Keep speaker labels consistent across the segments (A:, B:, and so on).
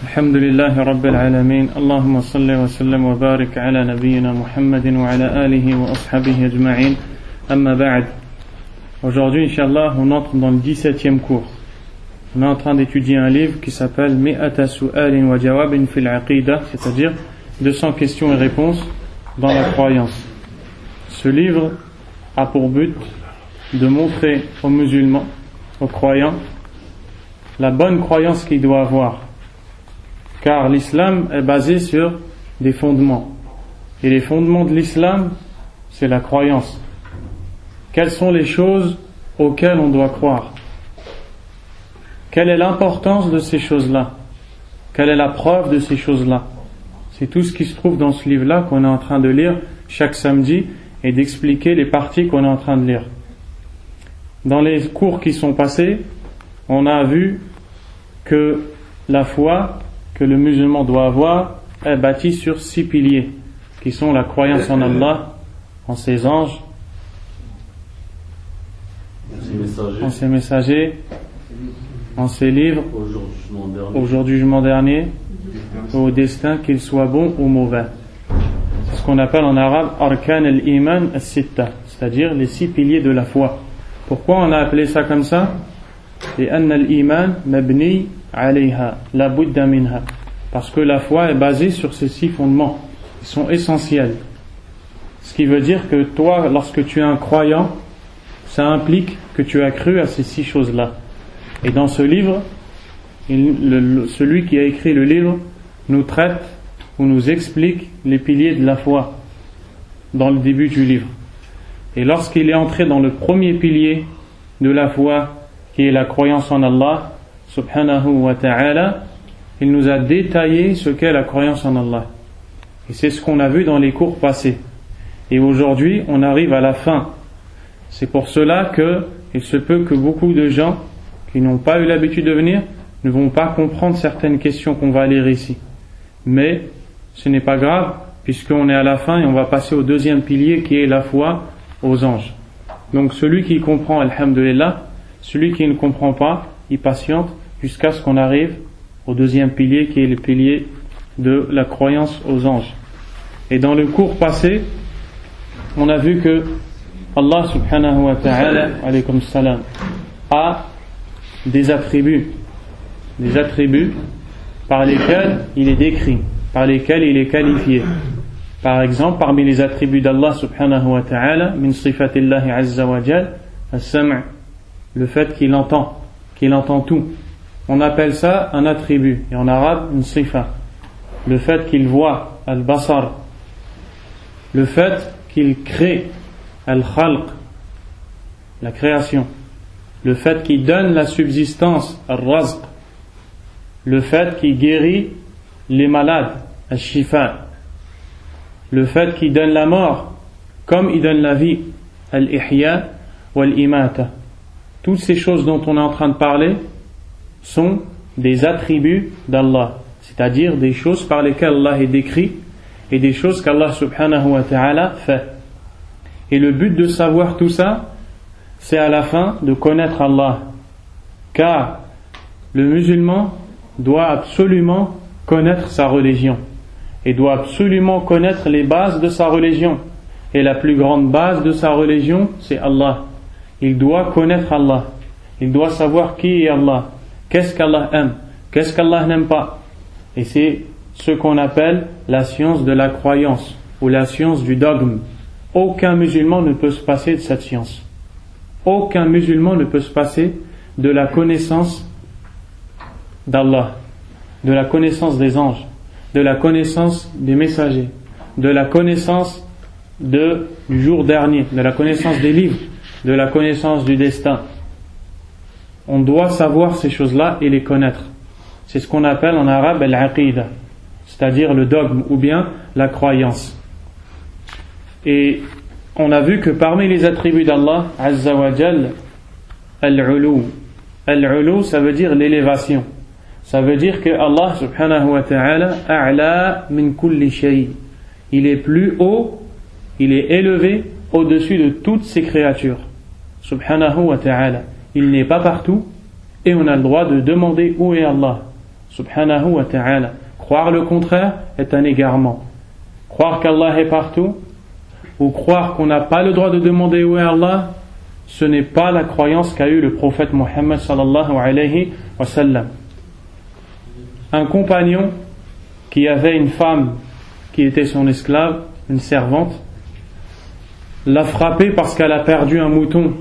A: الحمد لله رب العالمين اللهم صل وسلم وبارك على نبينا محمد وعلى آله وأصحابه أجمعين أما بعد. Aujourd'hui, Inch'Allah, on entre dans le 17e cours. On est en train d'étudier un livre qui s'appelle Mi'ata su'alin wa jawabin fil aqida, c'est-à-dire 200 questions et réponses dans la croyance. Ce livre a pour but de montrer aux musulmans, aux croyants, la bonne croyance qu'ils doivent avoir. Car l'islam est basé sur des fondements. Et les fondements de l'islam, c'est la croyance. Quelles sont les choses auxquelles on doit croire? Quelle est l'importance de ces choses-là? Quelle est la preuve de ces choses-là? C'est tout ce qui se trouve dans ce livre-là qu'on est en train de lire chaque samedi et d'expliquer les parties qu'on est en train de lire. Dans les cours qui sont passés, on a vu que la foi que le musulman doit avoir est bâtie sur 6 piliers, qui sont la croyance en Allah, en ses anges, en ses messagers, en ses livres, au jour du jugement dernier, au destin, qu'il soit bon ou mauvais. C'est ce qu'on appelle en arabe arkan al-iman as-sitta, c'est-à-dire les 6 piliers de la foi. Pourquoi on a appelé ça comme ça? لأن الإيمان مبني عليها لا بد منها, parce que la foi est basée sur ces 6 fondements, ils sont essentiels. Ce qui veut dire que toi, lorsque tu es un croyant, ça implique que tu as cru à ces 6 choses-là. Et dans ce livre, celui qui a écrit le livre nous traite ou nous explique les piliers de la foi dans le début du livre. Et lorsqu'il est entré dans le premier pilier de la foi, qui est la croyance en Allah subhanahu wa ta'ala, il nous a détaillé ce qu'est la croyance en Allah. Et c'est ce qu'on a vu dans les cours passés. Et aujourd'hui, on arrive à la fin. C'est pour cela que il se peut que beaucoup de gens qui n'ont pas eu l'habitude de venir ne vont pas comprendre certaines questions qu'on va lire ici. Mais ce n'est pas grave, puisqu'on est à la fin et on va passer au deuxième pilier qui est la foi aux anges. Donc celui qui comprend, alhamdulillah, celui qui ne comprend pas, il patiente jusqu'à ce qu'on arrive au deuxième pilier qui est le pilier de la croyance aux anges. Et dans le cours passé, on a vu que Allah subhanahu wa ta'ala alaykum salam, a des attributs par lesquels il est décrit, par lesquels il est qualifié. Par exemple, parmi les attributs d'Allah subhanahu wa ta'ala, min sifatillahi azza wa jal, as-sam', le fait qu'il entend tout. On appelle ça un attribut, et en arabe, une sifa. Le fait qu'il voit, al-basar. Le fait qu'il crée, al-khalq, la création. Le fait qu'il donne la subsistance, al-razq. Le fait qu'il guérit les malades, al-shifa. Le fait qu'il donne la mort, comme il donne la vie, al-ihya wal-imata. Toutes ces choses dont on est en train de parler sont des attributs d'Allah, c'est-à-dire des choses par lesquelles Allah est décrit et des choses qu'Allah subhanahu wa ta'ala fait. Et le but de savoir tout ça, c'est à la fin de connaître Allah, car le musulman doit absolument connaître sa religion et doit absolument connaître les bases de sa religion. Et la plus grande base de sa religion, c'est Allah. Il doit connaître Allah. Il doit savoir qui est Allah. Qu'est-ce qu'Allah aime? Qu'est-ce qu'Allah n'aime pas? Et c'est ce qu'on appelle la science de la croyance ou la science du dogme. Aucun musulman ne peut se passer de cette science. Aucun musulman ne peut se passer de la connaissance d'Allah, de la connaissance des anges, de la connaissance des messagers, de la connaissance du jour dernier, de la connaissance des livres, de la connaissance du destin. On doit savoir ces choses-là et les connaître. C'est ce qu'on appelle en arabe al-aqida, c'est-à-dire le dogme ou bien la croyance. Et on a vu que parmi les attributs d'Allah azza wa jal, al-ulu. Al-ulu, ça veut dire l'élévation. Ça veut dire que Allah subhanahu wa ta'ala a'la min kulli shay. Il est plus haut, il est élevé au-dessus de toutes ses créatures. Subhanahu wa ta'ala. Il n'est pas partout et on a le droit de demander où est Allah. subhanahu wa ta'ala. Croire le contraire est un égarement. Croire qu'Allah est partout, ou croire qu'on n'a pas le droit de demander où est Allah, ce n'est pas la croyance qu'a eu le prophète Mohammed sallallahu alayhi wa sallam. Un compagnon qui avait une femme qui était son esclave, une servante, l'a frappée parce qu'elle a perdu un mouton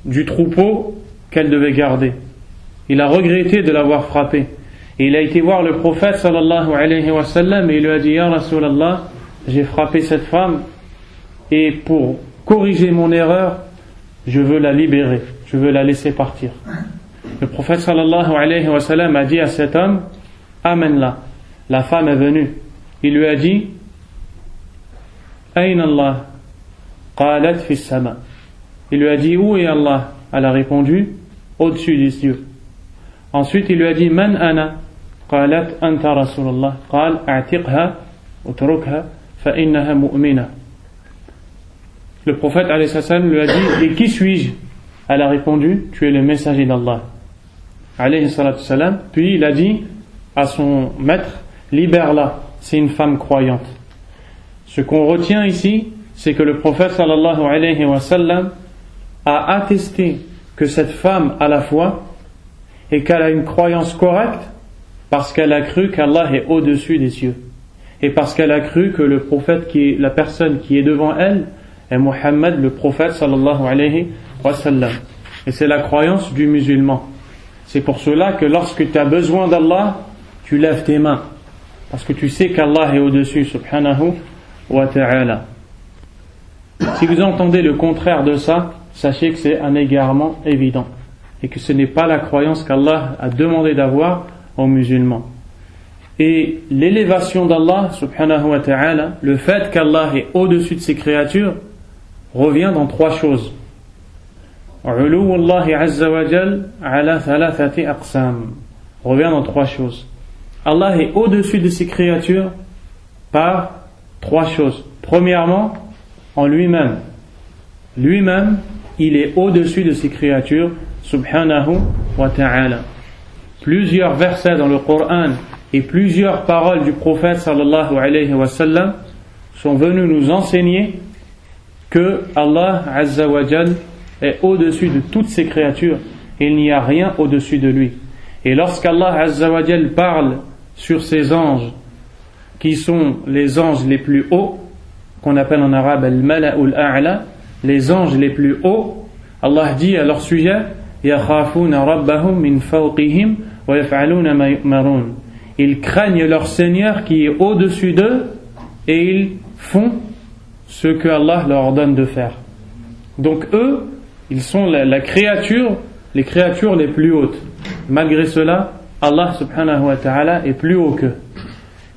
A: du troupeau qu'elle devait garder. Il a regretté de l'avoir frappée. Et il a été voir le prophète sallallahu alayhi wa sallam et il lui a dit: Ya Rasulallah, j'ai frappé cette femme et pour corriger mon erreur, je veux la libérer, je veux la laisser partir. Le prophète sallallahu alayhi wa sallam a dit à cet homme: amène-la. La femme est venue. Il lui a dit: Ayn Allah? Qalat fi sama. Il lui a dit: où est Allah? Elle a répondu: au-dessus des cieux. Ensuite il lui a dit: man ana? Qalat anta Rasulullah. Qal a'tiqha utrukha fa innaha mu'mina. Le prophète alayhi salam lui a dit: et qui suis-je? Elle a répondu: tu es le messager d'Allah alayhi salam. Puis il a dit à son maître: libère-la, c'est une femme croyante. Ce qu'on retient ici, c'est que le prophète sallallahu alayhi wa sallam a attesté que cette femme a la foi et qu'elle a une croyance correcte parce qu'elle a cru qu'Allah est au-dessus des cieux et parce qu'elle a cru que le prophète, la personne qui est devant elle, est Muhammad, le prophète sallallahu alayhi wa sallam. Et c'est la croyance du musulman. C'est pour cela que lorsque tu as besoin d'Allah, tu lèves tes mains parce que tu sais qu'Allah est au-dessus subhanahu wa ta'ala. Si vous entendez le contraire de ça, sachez que c'est un égarement évident et que ce n'est pas la croyance qu'Allah a demandé d'avoir aux musulmans. Et l'élévation d'Allah subhanahu wa ta'ala, le fait qu'Allah est au-dessus de ses créatures, revient dans trois choses. Uluwullahi azza wa jal ala thalathati aqsam. Revient dans trois choses. Allah est au-dessus de ses créatures par trois choses. Premièrement, en lui-même. Lui-même, il est au-dessus de ses créatures, subhanahu wa ta'ala. Plusieurs versets dans le Coran et plusieurs paroles du prophète sallallahu alayhi wa sallam sont venus nous enseigner que Allah azza wa jal est au-dessus de toutes ses créatures et il n'y a rien au-dessus de lui. Et lorsqu'Allah azza wa jal parle sur ses anges qui sont les anges les plus hauts, qu'on appelle en arabe al-mala'ul a'la, les anges les plus hauts, Allah dit à leur sujet: yakhafuna rabbahum min fawqihim wa yaf'aluna ma yu'marun. Ils craignent leur Seigneur qui est au-dessus d'eux et ils font ce que Allah leur ordonne de faire. Donc eux, ils sont la créature, les créatures les plus hautes. Malgré cela, Allah subhanahu wa ta'ala est plus haut qu'eux.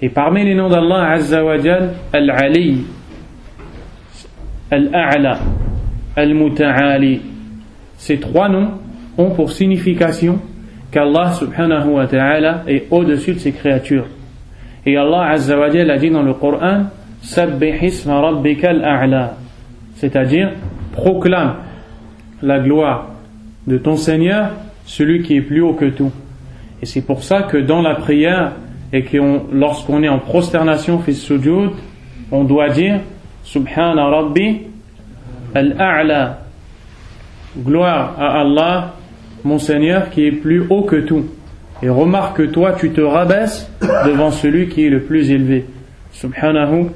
A: Et parmi les noms d'Allah azza wa jal, Al-Ali, Al-A'la, Al-Muta'ali, ces trois noms ont pour signification qu'Allah subhanahu wa ta'ala est au-dessus de ses créatures. Et Allah azza wa jal a dit dans le Coran: Sabbih isma rabbika al-a'la, c'est-à-dire proclame la gloire de ton Seigneur, celui qui est plus haut que tout. Et c'est pour ça que dans la prière et lorsqu'on est en prosternation fi sujud, on doit dire Subhana Rabbi al-A'la, gloire à Allah, mon Seigneur qui est plus haut que tout. Et remarque que toi tu te rabaisses devant celui qui est le plus élevé, Subhanahu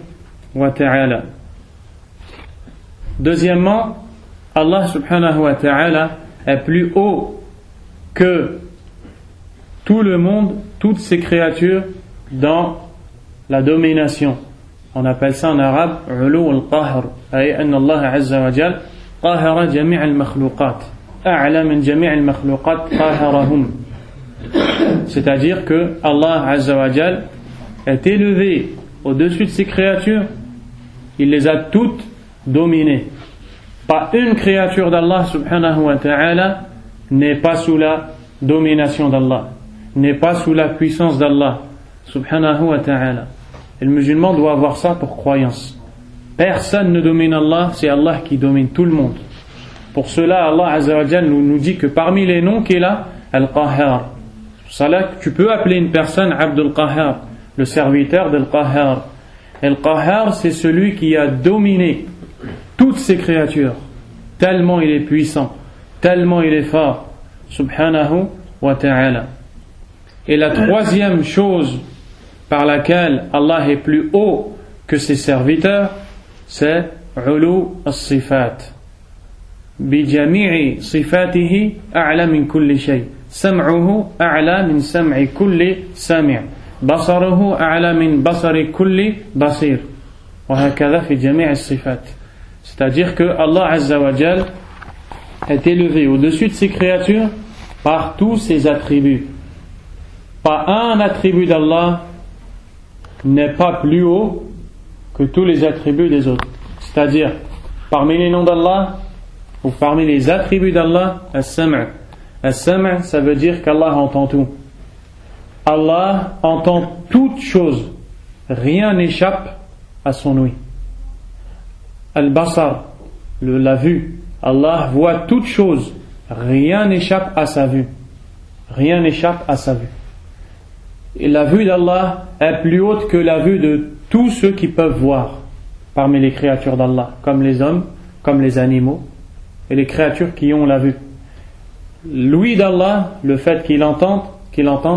A: wa ta'ala. Deuxièmement, Allah subhanahu wa ta'ala est plus haut que tout le monde, toutes ses créatures dans la domination. On appelle ça en arabe ulu al-qahr, ay anna Allah azza wa jal qahara jami' al-makhluqat, a'la min jami' al-makhluqat qaharahum. C'est-à-dire que Allah azza wa jal est élevé au-dessus de ses créatures, il les a toutes dominées. Pas une créature d'Allah subhanahu wa ta'ala n'est pas sous la domination d'Allah, n'est pas sous la puissance d'Allah subhanahu wa ta'ala. Et le musulman doit avoir ça pour croyance. Personne ne domine Allah, c'est Allah qui domine tout le monde. Pour cela, Allah azza wa jal nous dit que parmi les noms qu'il a, Al-Qahhar, Ça là, tu peux appeler une personne Abdul Qahhar, le serviteur d'Al Qahhar. Al Qahhar, c'est celui qui a dominé toutes ces créatures, tellement il est puissant, tellement il est fort, subhanahu wa ta'ala. Et la troisième chose par laquelle Allah est plus haut que ses serviteurs, c'est ulu as-sifat. Bijami'i sifatihi a'la min kulli shay. Sam'uhu a'la min sam'i kulli sami'. Basaruhu a'la min basari kulli basir. Wa hakadha fi jami' as-sifat. C'est-à-dire que Allah Azza wa Jal est élevé au-dessus de ses créatures par tous ses attributs. Pas un attribut d'Allah n'est pas plus haut que tous les attributs des autres. C'est-à-dire, parmi les noms d'Allah, ou parmi les attributs d'Allah, As-Sam'. As-Sam', ça veut dire qu'Allah entend tout. Allah entend toutes choses. Rien n'échappe à son ouïe. Al-Basar, la vue. Allah voit toutes choses. Rien n'échappe à sa vue. Rien n'échappe à sa vue. Et la vue d'Allah est plus haute que la vue de tous ceux qui peuvent voir parmi les créatures d'Allah, comme les hommes, comme les animaux et les créatures qui ont la vue. L'ouïe d'Allah, le fait qu'il entende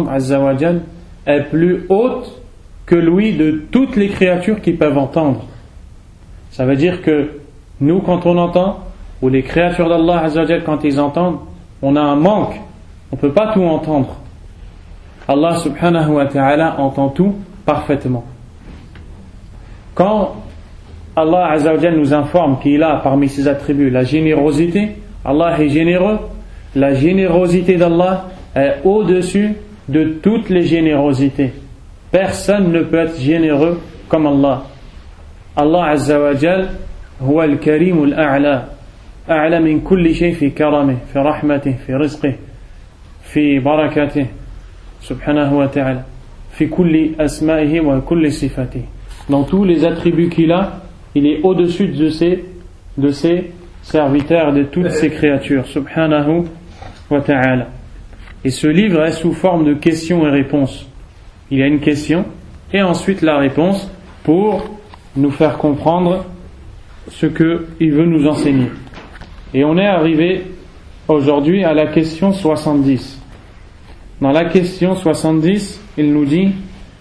A: Azza wa Jal, est plus haute que l'ouïe de toutes les créatures qui peuvent entendre. Ça veut dire que nous, quand on entend, ou les créatures d'Allah Azza wa Jal, quand ils entendent, on a un manque, on ne peut pas tout entendre. Allah subhanahu wa ta'ala entend tout parfaitement. Quand Allah Azza wa Jal nous informe qu'il a parmi ses attributs la générosité, Allah est généreux, la générosité d'Allah est au-dessus de toutes les générosités. Personne ne peut être généreux comme Allah. Allah Azza wa Jal huwa al-karim al-a'la, a'la min kulli shay fi karamih, fi rahmatih, fi rizqih, fi barakatih, subhanahu wa ta'ala, fi kulli asma'ihi wa kulli sifatihi. Dans tous les attributs qu'il a, il est au-dessus de ses serviteurs, de toutes ses créatures, subhanahu wa ta'ala. Et ce livre est sous forme de questions et réponses. Il y a une question et ensuite la réponse pour nous faire comprendre ce qu'il veut nous enseigner. Et on est arrivé aujourd'hui à la question 70. Dans la question 70, il nous dit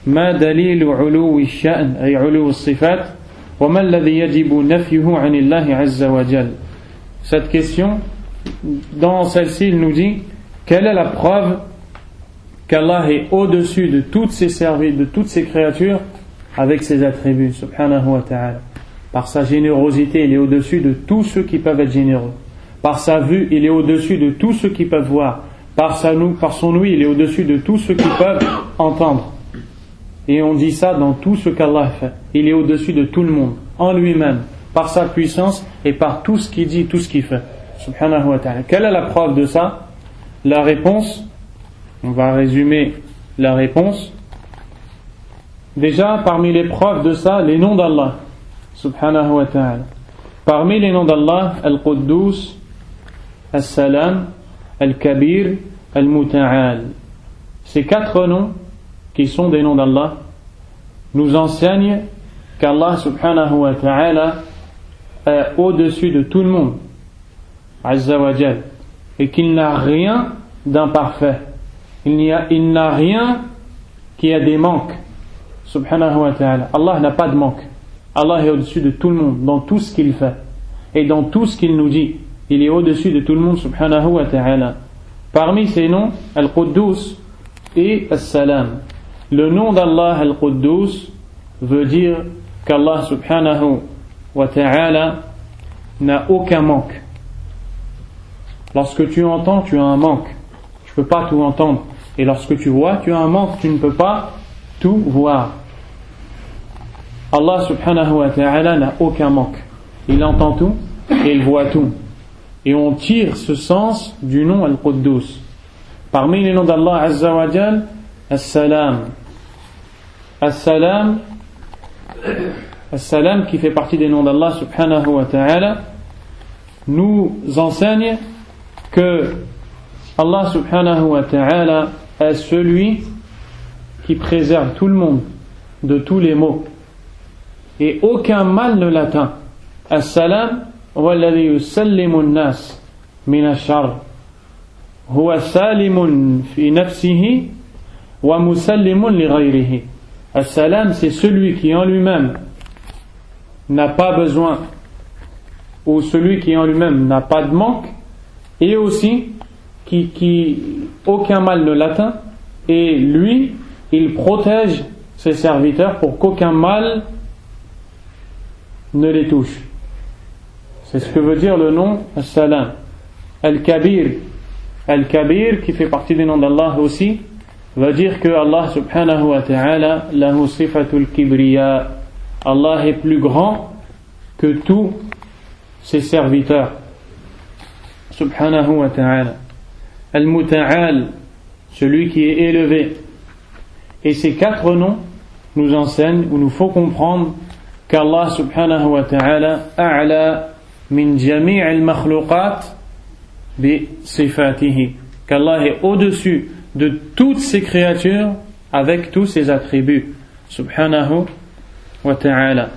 A: Ma dalilu uluwi sha'n ay uluwi sifat wa ma alladhi yajibu nafyuhu 'anillahi 'azza wa jal. Cette question, dans celle-ci, il nous dit quelle est la preuve qu'Allah est au-dessus de toutes ses services, de toutes ses créatures avec ses attributs, subhanahu wa ta'ala. Par sa générosité, il est au-dessus de tous ceux qui peuvent être généreux. Par sa vue, il est au-dessus de tous ceux qui peuvent voir. Par son ouïe, il est au-dessus de tous ceux qui peuvent entendre. Et on dit ça dans tout ce qu'Allah fait. Il est au-dessus de tout le monde, en lui-même, par sa puissance et par tout ce qu'il dit, tout ce qu'il fait. Subhanahu wa ta'ala. Quelle est la preuve de ça? La réponse, on va résumer la réponse. Déjà, parmi les preuves de ça, les noms d'Allah, subhanahu wa ta'ala. Parmi les noms d'Allah, Al-Quddus, Al-Salam, Al-Kabir, Al-Muta'al. Ces 4 noms, qui sont des noms d'Allah, nous enseignent qu'Allah subhanahu wa ta'ala est au-dessus de tout le monde, Azza wa Jal, et qu'il n'a rien d'imparfait. Il n'a rien qui a des manques, subhanahu wa ta'ala. Allah n'a pas de manque. Allah est au-dessus de tout le monde, dans tout ce qu'il fait, et dans tout ce qu'il nous dit. Il est au-dessus de tout le monde, subhanahu wa ta'ala. Parmi ces noms, Al-Quddus et Al-Salam. Le nom d'Allah Al-Quddus veut dire qu'Allah subhanahu wa ta'ala n'a aucun manque. Lorsque tu entends, tu as un manque. Tu ne peux pas tout entendre. Et lorsque tu vois, tu as un manque. Tu ne peux pas tout voir. Allah subhanahu wa ta'ala n'a aucun manque. Il entend tout et il voit tout. Et on tire ce sens du nom Al-Quddus. Parmi les noms d'Allah Azza wa Jal, As-Salam. As-Salam, As-Salam qui fait partie des noms d'Allah subhanahu wa ta'ala, nous enseigne que Allah subhanahu wa ta'ala est celui qui préserve tout le monde de tous les maux et aucun mal ne l'atteint. As-salam huwa alladhi yusallimu an-nas min ash-sharr huwa salimun fi nafsihi wa musallimun li ghayrihi. As-salam, c'est celui qui en lui-même n'a pas besoin, ou celui qui en lui-même n'a pas de manque, et aussi qui aucun mal ne l'atteint, et lui il protège ses serviteurs pour qu'aucun mal ne les touche. C'est ce que veut dire le nom As-Salam. Al-Kabir, Al-Kabir qui fait partie du nom d'Allah aussi, veut dire que Allah subhanahu wa ta'ala lahu sifatul kibriya. Allah est plus grand que tous ses serviteurs subhanahu wa ta'ala. Al-Muta'al, celui qui est élevé. Et ces quatre noms nous enseignent, ou nous faut comprendre qu'Allah subhanahu wa ta'ala a'la min jami' al-makhluqat bi sifatihi, qu'Allah est au-dessus de toutes ces créatures avec tous ses attributs subhanahu wa ta'ala.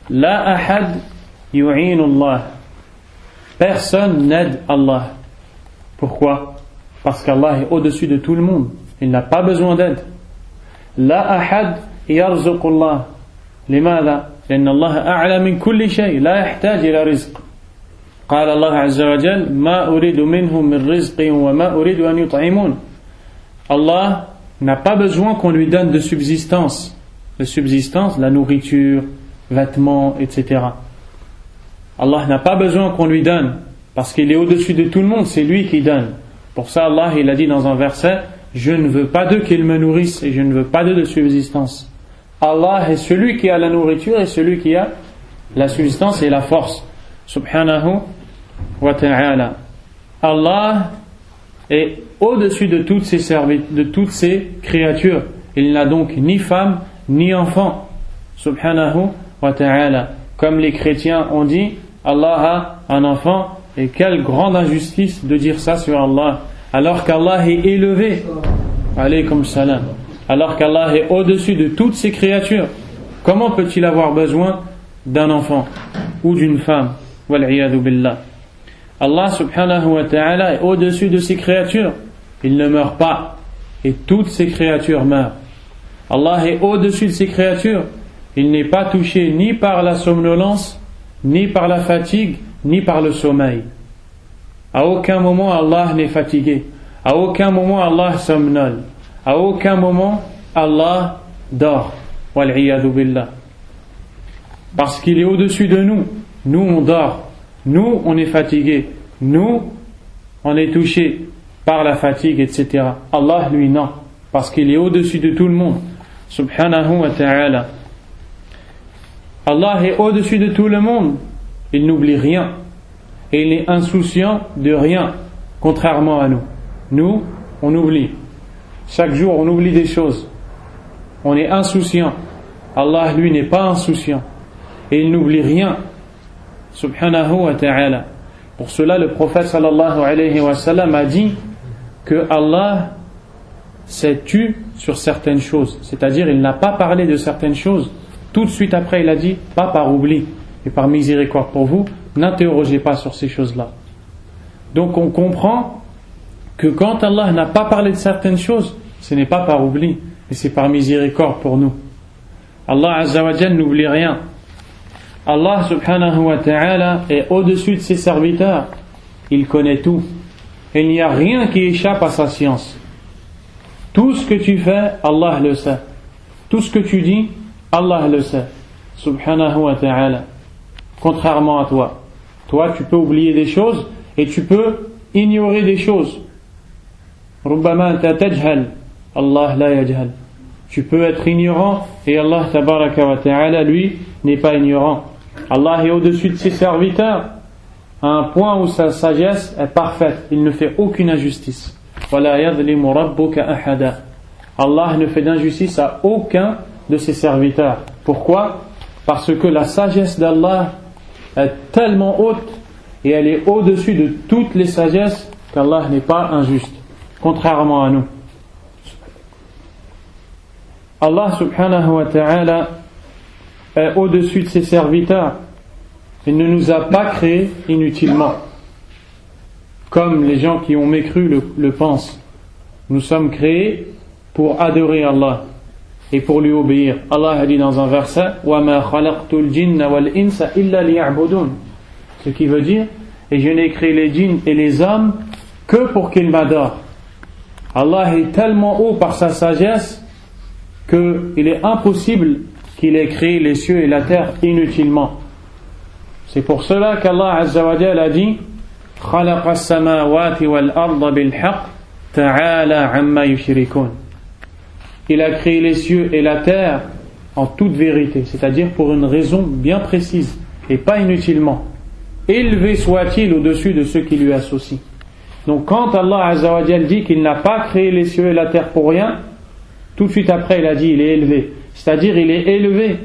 A: La ahad yu'inu Allah, personne n'aide Allah. Pourquoi? Parce qu'Allah est au-dessus de tout le monde, il n'a pas besoin d'aide. La ahad yarzuqu Allah, لماذا؟ لأن الله أعلى من كل شيء لا يحتاج إلى رزق. قال الله عز وجل ما أريد منهم من رزق وما أريد أن يطعمون. Allah n'a pas besoin qu'on lui donne de subsistance. De subsistance, la nourriture, vêtements, etc. Allah n'a pas besoin qu'on lui donne, parce qu'il est au-dessus de tout le monde, c'est lui qui donne. Pour ça, Allah, il a dit dans un verset, je ne veux pas d'eux qu'ils me nourrissent et je ne veux pas d'eux de subsistance. Allah est celui qui a la nourriture et celui qui a la subsistance et la force. Subhanahu wa ta'ala. Allah est au-dessus de toutes ces créatures. Il n'a donc ni femme ni enfant. Subhanahu wa ta'ala. Comme les chrétiens ont dit, Allah a un enfant, et quelle grande injustice de dire ça sur Allah, alors qu'Allah est élevé. Alaykum salam. Alors qu'Allah est au-dessus de toutes ces créatures. Comment peut-il avoir besoin d'un enfant ou d'une femme? Wal'iyadu billah. Allah subhanahu wa ta'ala est au-dessus de ces créatures. Il ne meurt pas. Et toutes ces créatures meurent. Allah est au-dessus de ces créatures. Il n'est pas touché ni par la somnolence, ni par la fatigue, ni par le sommeil. À aucun moment Allah n'est fatigué. À aucun moment Allah somnole. À aucun moment Allah dort. Wal'iyadu billah. Parce qu'il est au-dessus de nous. Nous on dort. Nous on est fatigué. Nous on est touché par la fatigue, etc. Allah lui non. Parce qu'il est au-dessus de tout le monde. Subhanahu wa ta'ala. Allah est au-dessus de tout le monde. Il n'oublie rien. Et il est insouciant de rien. Contrairement à nous. Nous on oublie. Chaque jour on oublie des choses. On est insouciant. Allah lui n'est pas insouciant. Et il n'oublie rien. Subhanahu wa ta'ala. Pour cela le prophète sallallahu alayhi wa sallam a dit que Allah s'est tu sur certaines choses. C'est-à-dire il n'a pas parlé de certaines choses. Tout de suite après il a dit, pas par oubli et par miséricorde pour vous, n'interrogez pas sur ces choses-là. Donc on comprend que quand Allah n'a pas parlé de certaines choses, ce n'est pas par oubli, mais c'est par miséricorde pour nous. Allah Azza wa Jal n'oublie rien. Allah subhanahu wa ta'ala est au-dessus de ses serviteurs. Il connaît tout. Et il n'y a rien qui échappe à sa science. Tout ce que tu fais, Allah le sait. Tout ce que tu dis, Allah le sait. Subhanahu wa ta'ala. Contrairement à toi. Toi, tu peux oublier des choses et tu peux ignorer des choses. ربما أنت تجهل Allah la yajhal. Tu peux être ignorant et Allah tabaraka wa ta'ala lui n'est pas ignorant. Allah est au-dessus de ses serviteurs à un point où sa sagesse est parfaite. Il ne fait aucune injustice. وَلَا يَظْلِمُ رَبُّكَ أَحَدًا. Allah ne fait d'injustice à aucun de ses serviteurs. Pourquoi? Parce que la sagesse d'Allah est tellement haute et elle est au-dessus de toutes les sagesses qu'Allah n'est pas injuste. Contrairement à nous. Allah subhanahu wa ta'ala est au-dessus de ses serviteurs. Il ne nous a pas créés inutilement, comme les gens qui ont mécru le pensent. Nous sommes créés pour adorer Allah et pour lui obéir. Allah a dit dans un verset وَمَا خَلَقْتُ الْجِنَّ وَالْإِنسَ إِلَّا لِيَعْبُدُونَ, ce qui veut dire, et je n'ai créé les djinns et les hommes que pour qu'ils m'adorent. Allah est tellement haut par sa sagesse qu'il est impossible qu'il ait créé les cieux et la terre inutilement. C'est pour cela qu'Allah Azza wa Jalla a dit خَلَقَ السَّمَاوَاتِ وَالْأَرْضَ بِالْحَقِّ تَعَالَى عَمَّا يُشْرِكُونَ. Il a créé les cieux et la terre en toute vérité, c'est-à-dire pour une raison bien précise et pas inutilement. Élevé soit-il au-dessus de ceux qui lui associent. Donc quand Allah Azza wa Jalla dit qu'il n'a pas créé les cieux et la terre pour rien, tout de suite après il a dit il est élevé, c'est-à-dire il est élevé.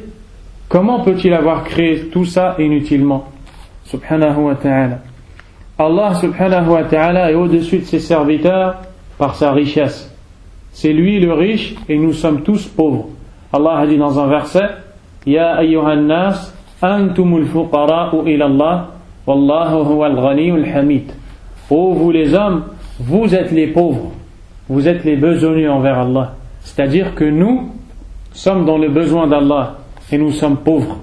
A: Comment peut-il avoir créé tout ça inutilement? Subhanahu wa ta'ala. Allah subhanahu wa ta'ala est au-dessus de ses serviteurs par sa richesse. C'est lui le riche et nous sommes tous pauvres. Allah a dit dans un verset Ya ayyuhan nas antumul fuqara'u ila Allah wallahu huwal ghaniyyul hamid. Ô vous les hommes, vous êtes les pauvres, vous êtes les besogneux envers Allah. C'est-à-dire que nous sommes dans le besoin d'Allah et nous sommes pauvres.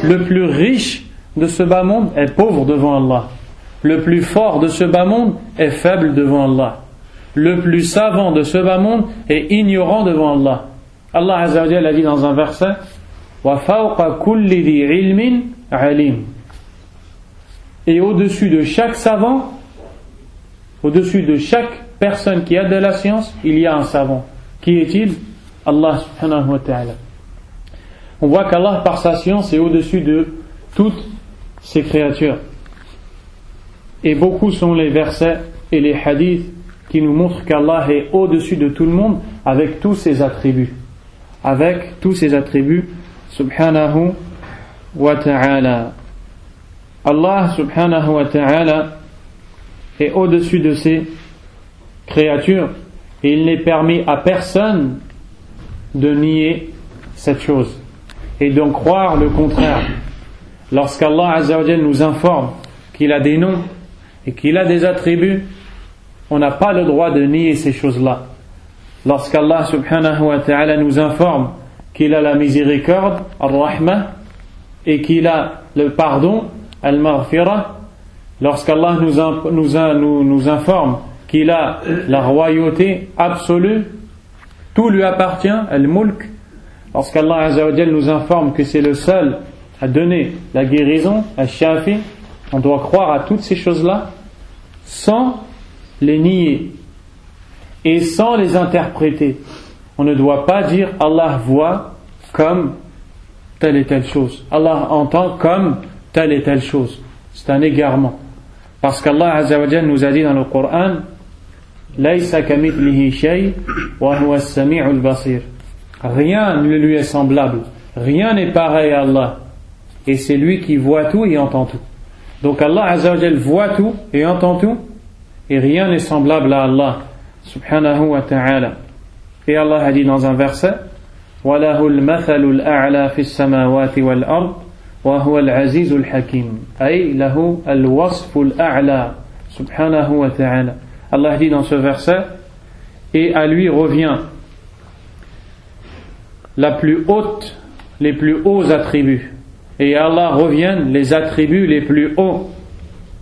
A: Le plus riche de ce bas monde est pauvre devant Allah. Le plus fort de ce bas monde est faible devant Allah. Le plus savant de ce bas monde est ignorant devant Allah. Allah Azza wa Jalla a dit dans un verset wa fawqa kulli dhi ilmin alim. Et au-dessus de chaque savant, au-dessus de chaque personne qui a de la science, il y a un savant. Qui est-il? Allah subhanahu wa ta'ala. On voit qu'Allah par sa science est au-dessus de toutes ses créatures. Et beaucoup sont les versets et les hadiths qui nous montrent qu'Allah est au-dessus de tout le monde avec tous ses attributs. Avec tous ses attributs, subhanahu wa ta'ala. Allah subhanahu wa ta'ala est au-dessus de ses créatures et il n'est permis à personne de nier cette chose et d'en croire le contraire. Lorsqu'Allah Azza wa Jalla nous informe qu'il a des noms et qu'il a des attributs, on n'a pas le droit de nier ces choses-là. Lorsqu'Allah subhanahu wa ta'ala nous informe qu'il a la miséricorde, al-rahmah, et qu'il a le pardon, al-maghfirah, lorsqu'Allah nous informe qu'il a la royauté absolue, tout lui appartient, al-mulk, lorsqu'Allah Azza wa Jalla nous informe que c'est le seul à donner la guérison, al-shafi, on doit croire à toutes ces choses-là sans les nier et sans les interpréter. On ne doit pas dire Allah voit comme telle et telle chose, Allah entend comme telle et telle chose. C'est un égarement, parce qu'Allah Azza wa Jalla nous a dit dans le Coran Laysa kamithlihi shay wa huwa as-sami'ul basir. Rien ne lui est semblable, rien n'est pareil à Allah, et c'est lui qui voit tout et entend tout. Donc Allah Azza wa Jalla voit tout et entend tout, et rien n'est semblable à Allah subhanahu wa ta'ala. Et Allah a dit dans un verset وَلَهُ الْمَثَلُ الْأَعْلَى فِي السَّمَاوَاتِ وَالْأَرْضِ وَهُوَ الْعَزِيزُ الْحَكِيمُ. أي له الوصف الأعلى سبحانه وتعالى. Allah dit dans ce verset, et à lui revient la plus haute, les plus hauts attributs, et à Allah reviennent les attributs les plus hauts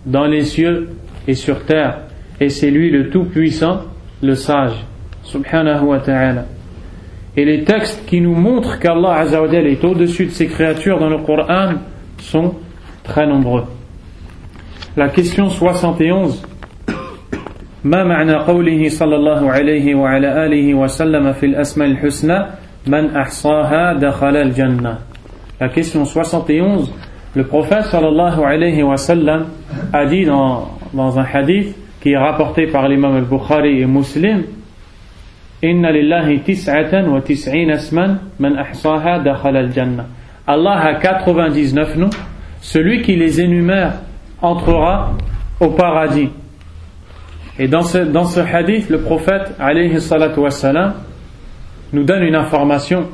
A: dans les cieux et sur terre, et c'est lui le tout-puissant, le sage subhanahu wa ta'ala. Et les textes qui nous montrent qu'Allah Azza wa Jalla est au-dessus de ses créatures dans le Coran sont très nombreux. La question 71: ما معنى قوله صلى الله عليه وعلى آله وسلم في الأسماء الحسنى من أحصاها دخل الجنة. La question 71, le prophète sallallahu alayhi wa sallam a dit dans un hadith qui est rapporté par l'imam al-Bukhari et Muslim: Inna lillahi tis'atan wa tis'ina asman man ahsaha dakhala al-jannah. Allah a 99 noms, celui qui les énumère entrera au paradis. Et dans ce hadith, le prophète alayhi salatu wassalam nous donne une information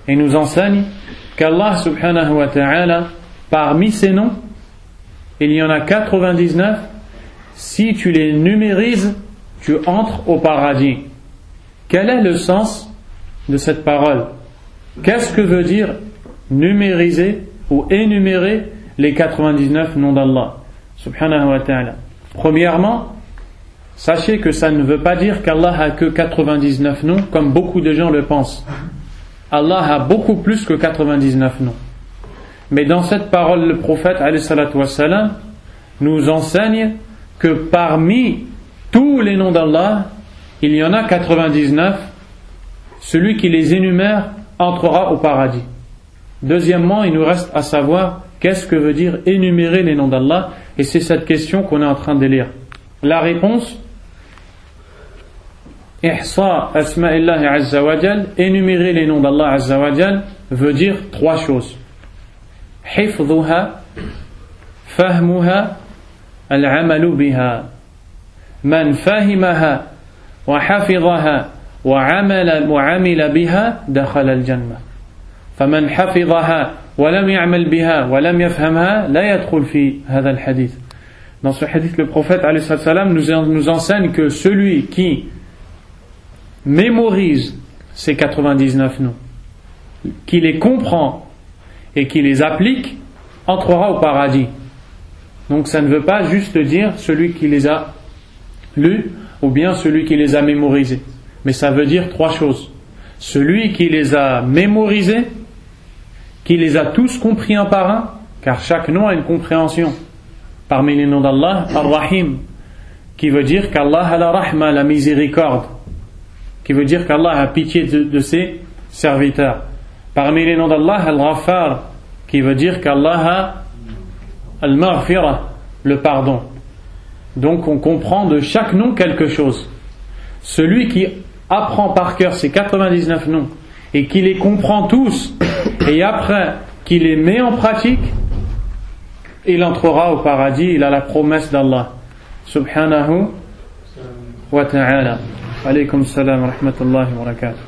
A: et nous enseigne qu'Allah subhanahu wa ta'ala, parmi ses noms, il y en a 99, si tu les numérises, tu entres au paradis. Quel est le sens de cette parole? Qu'est-ce que veut dire numériser ou énumérer les 99 noms d'Allah subhanahu wa ta'ala? Premièrement, sachez que ça ne veut pas dire qu'Allah a que 99 noms comme beaucoup de gens le pensent. Allah a beaucoup plus que 99 noms. Mais dans cette parole, le prophète alayhi salatu wassalam nous enseigne que parmi tous les noms d'Allah, il y en a 99. Celui qui les énumère entrera au paradis. Deuxièmement, il nous reste à savoir qu'est-ce que veut dire énumérer les noms d'Allah, et c'est cette question qu'on est en train de lire. La réponse, Ihsa asma'illahi azza wa jal, énumérer les noms d'Allah azza wa jal, veut dire trois choses. Hifdhuha, fahmuha, al-amalu biha. Man fahimaha, wa hafidhaha, wa amila biha, dakhala al-jannah. فمن حفظها ولم يعمل بها ولم يفهمها لا يدخل في هذا الحديث. Dans ce hadith, le prophète alayhi salam nous enseigne que celui qui mémorise ces 99 noms, qui les comprend et qui les applique, entrera au paradis. Donc ça ne veut pas juste dire celui qui les a lus ou bien celui qui les a mémorisés, mais ça veut dire trois choses. Celui qui les a mémorisés, qui les a tous compris un par un, car chaque nom a une compréhension. Parmi les noms d'Allah, Ar-Rahim, qui veut dire qu'Allah a la rahma, la miséricorde, qui veut dire qu'Allah a pitié de ses serviteurs. Parmi les noms d'Allah, Al-Ghaffar, qui veut dire qu'Allah a Al-Maghfirah, le pardon. Donc on comprend de chaque nom quelque chose. Celui qui apprend par cœur ces 99 noms et qui les comprend tous, et après qu'il les met en pratique, il entrera au paradis. Il a la promesse d'Allah subhanahu wa ta'ala. Alaykum salam wa rahmatullahi wa barakatuh.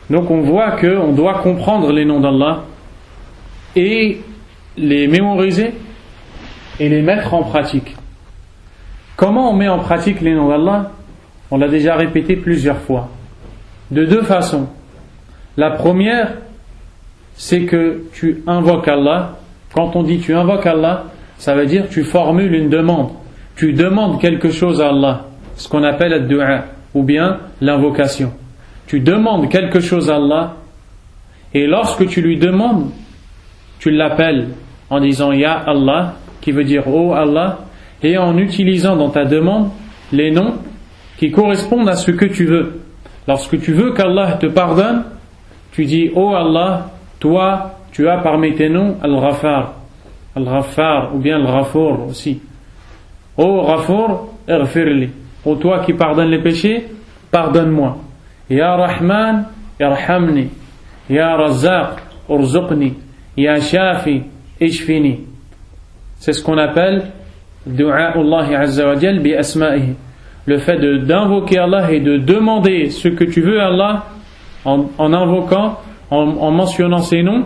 A: Donc on voit qu'on doit comprendre les noms d'Allah et les mémoriser et les mettre en pratique. Comment on met en pratique les noms d'Allah? On l'a déjà répété plusieurs fois. De deux façons. La première, c'est que tu invoques Allah. Quand on dit tu invoques Allah, ça veut dire tu formules une demande. Tu demandes quelque chose à Allah, ce qu'on appelle le dua, ou bien l'invocation. Tu demandes quelque chose à Allah, et lorsque tu lui demandes, tu l'appelles en disant Ya Allah, qui veut dire Oh Allah, et en utilisant dans ta demande les noms qui correspondent à ce que tu veux. Lorsque tu veux qu'Allah te pardonne, tu dis Oh Allah, toi tu as parmi tes noms Al-Ghaffar, Al-Ghaffar ou bien Al-Ghafour aussi. Oh Ghafour, Irfirli. Oh toi qui pardonnes les péchés, pardonne-moi. Ya Rahman, Irhamni. Ya Razzaq, Urzuqni. Ya Shafi, Ishfini. C'est ce qu'on appelle Du'a Allah Azza wa Jal bi asma'ihi. Le fait d'invoquer Allah et de demander ce que tu veux à Allah en invoquant, en mentionnant ses noms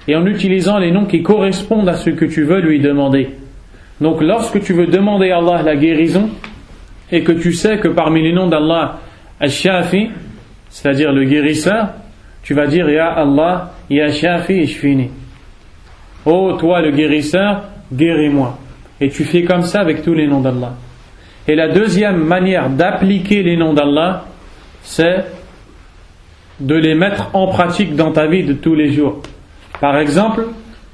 A: et en utilisant les noms qui correspondent à ce que tu veux lui demander. Donc lorsque tu veux demander à Allah la guérison et que tu sais que parmi les noms d'Allah Al-Shafi, c'est-à-dire le guérisseur, tu vas dire Ya Allah, Ya Shafi Ishfini. Oh toi le guérisseur, guéris-moi. Et tu fais comme ça avec tous les noms d'Allah. Et la deuxième manière d'appliquer les noms d'Allah, c'est de les mettre en pratique dans ta vie de tous les jours. Par exemple,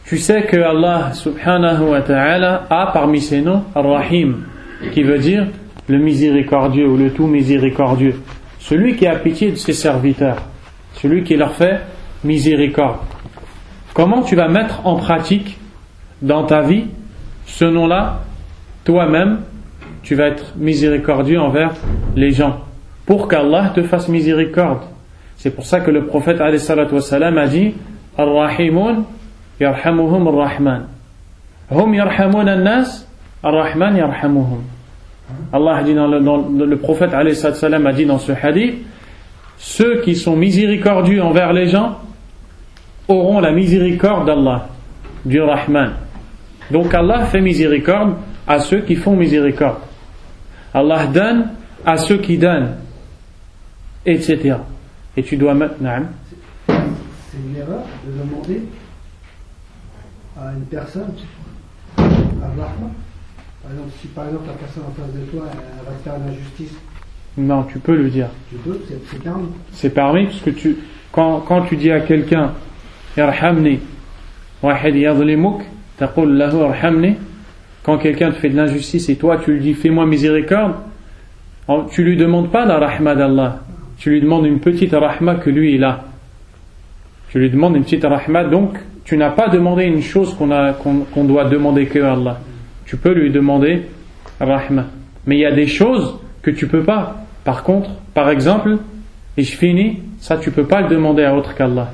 A: tu sais que Allah subhanahu wa ta'ala a parmi ses noms Ar-Rahim, qui veut dire le miséricordieux ou le tout miséricordieux. Celui qui a pitié de ses serviteurs, celui qui leur fait miséricorde. Comment tu vas mettre en pratique dans ta vie ce nom-là? Toi-même, tu vas être miséricordieux envers les gens pour qu'Allah te fasse miséricorde. C'est pour ça que le prophète alayhi salatu wassalam a dit Ar-Rahimun yarhamuhum ar-Rahman. Hum yarhamun an-nas, ar-Rahman yarhamuhum. Allah a dit le prophète alayhi salatu wassalam a dit dans ce hadith ceux qui sont miséricordieux envers les gens auront la miséricorde d'Allah, du Rahman. Donc Allah fait miséricorde à ceux qui font miséricorde. Allah donne à ceux qui donnent, etc. Et tu dois maintenant...
B: C'est une erreur de demander à une personne Ar-Rahman. Par exemple, si par exemple la personne en face de toi elle va te faire l'injustice.
A: Non, tu peux le dire.
B: Tu peux, c'est permis.
A: C'est permis parce que quand tu dis à quelqu'un Irhamni, wahid yadhlimuk, taqul lahu irhamni, quand quelqu'un te fait de l'injustice et toi tu lui dis fais-moi miséricorde, tu lui demandes pas la rahma d'Allah, tu lui demandes une petite rahma que lui il a. Tu lui demandes une petite rahma, donc tu n'as pas demandé une chose qu'on doit demander que à Allah. Tu peux lui demander rahma. Mais il y a des choses que tu peux pas. Par contre, par exemple, ishfini, ça tu peux pas le demander à autre qu'Allah.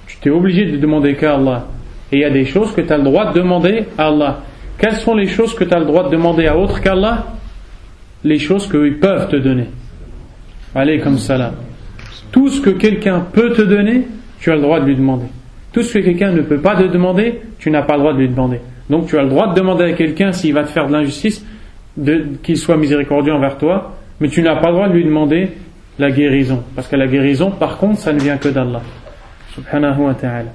A: Tu t'es obligé de demander qu'à Allah. Et il y a des choses que tu as le droit de demander à Allah. Quelles sont les choses que tu as le droit de demander à autre qu'Allah? Les choses qu'ils peuvent te donner. Alaykum salam. Tout ce que quelqu'un peut te donner, tu as le droit de lui demander. Tout ce que quelqu'un ne peut pas te demander, tu n'as pas le droit de lui demander. Donc tu as le droit de demander à quelqu'un s'il va te faire de l'injustice, qu'il soit miséricordieux envers toi, mais tu n'as pas le droit de lui demander la guérison. Parce que la guérison, par contre, ça ne vient que d'Allah. Subhanahu wa ta'ala.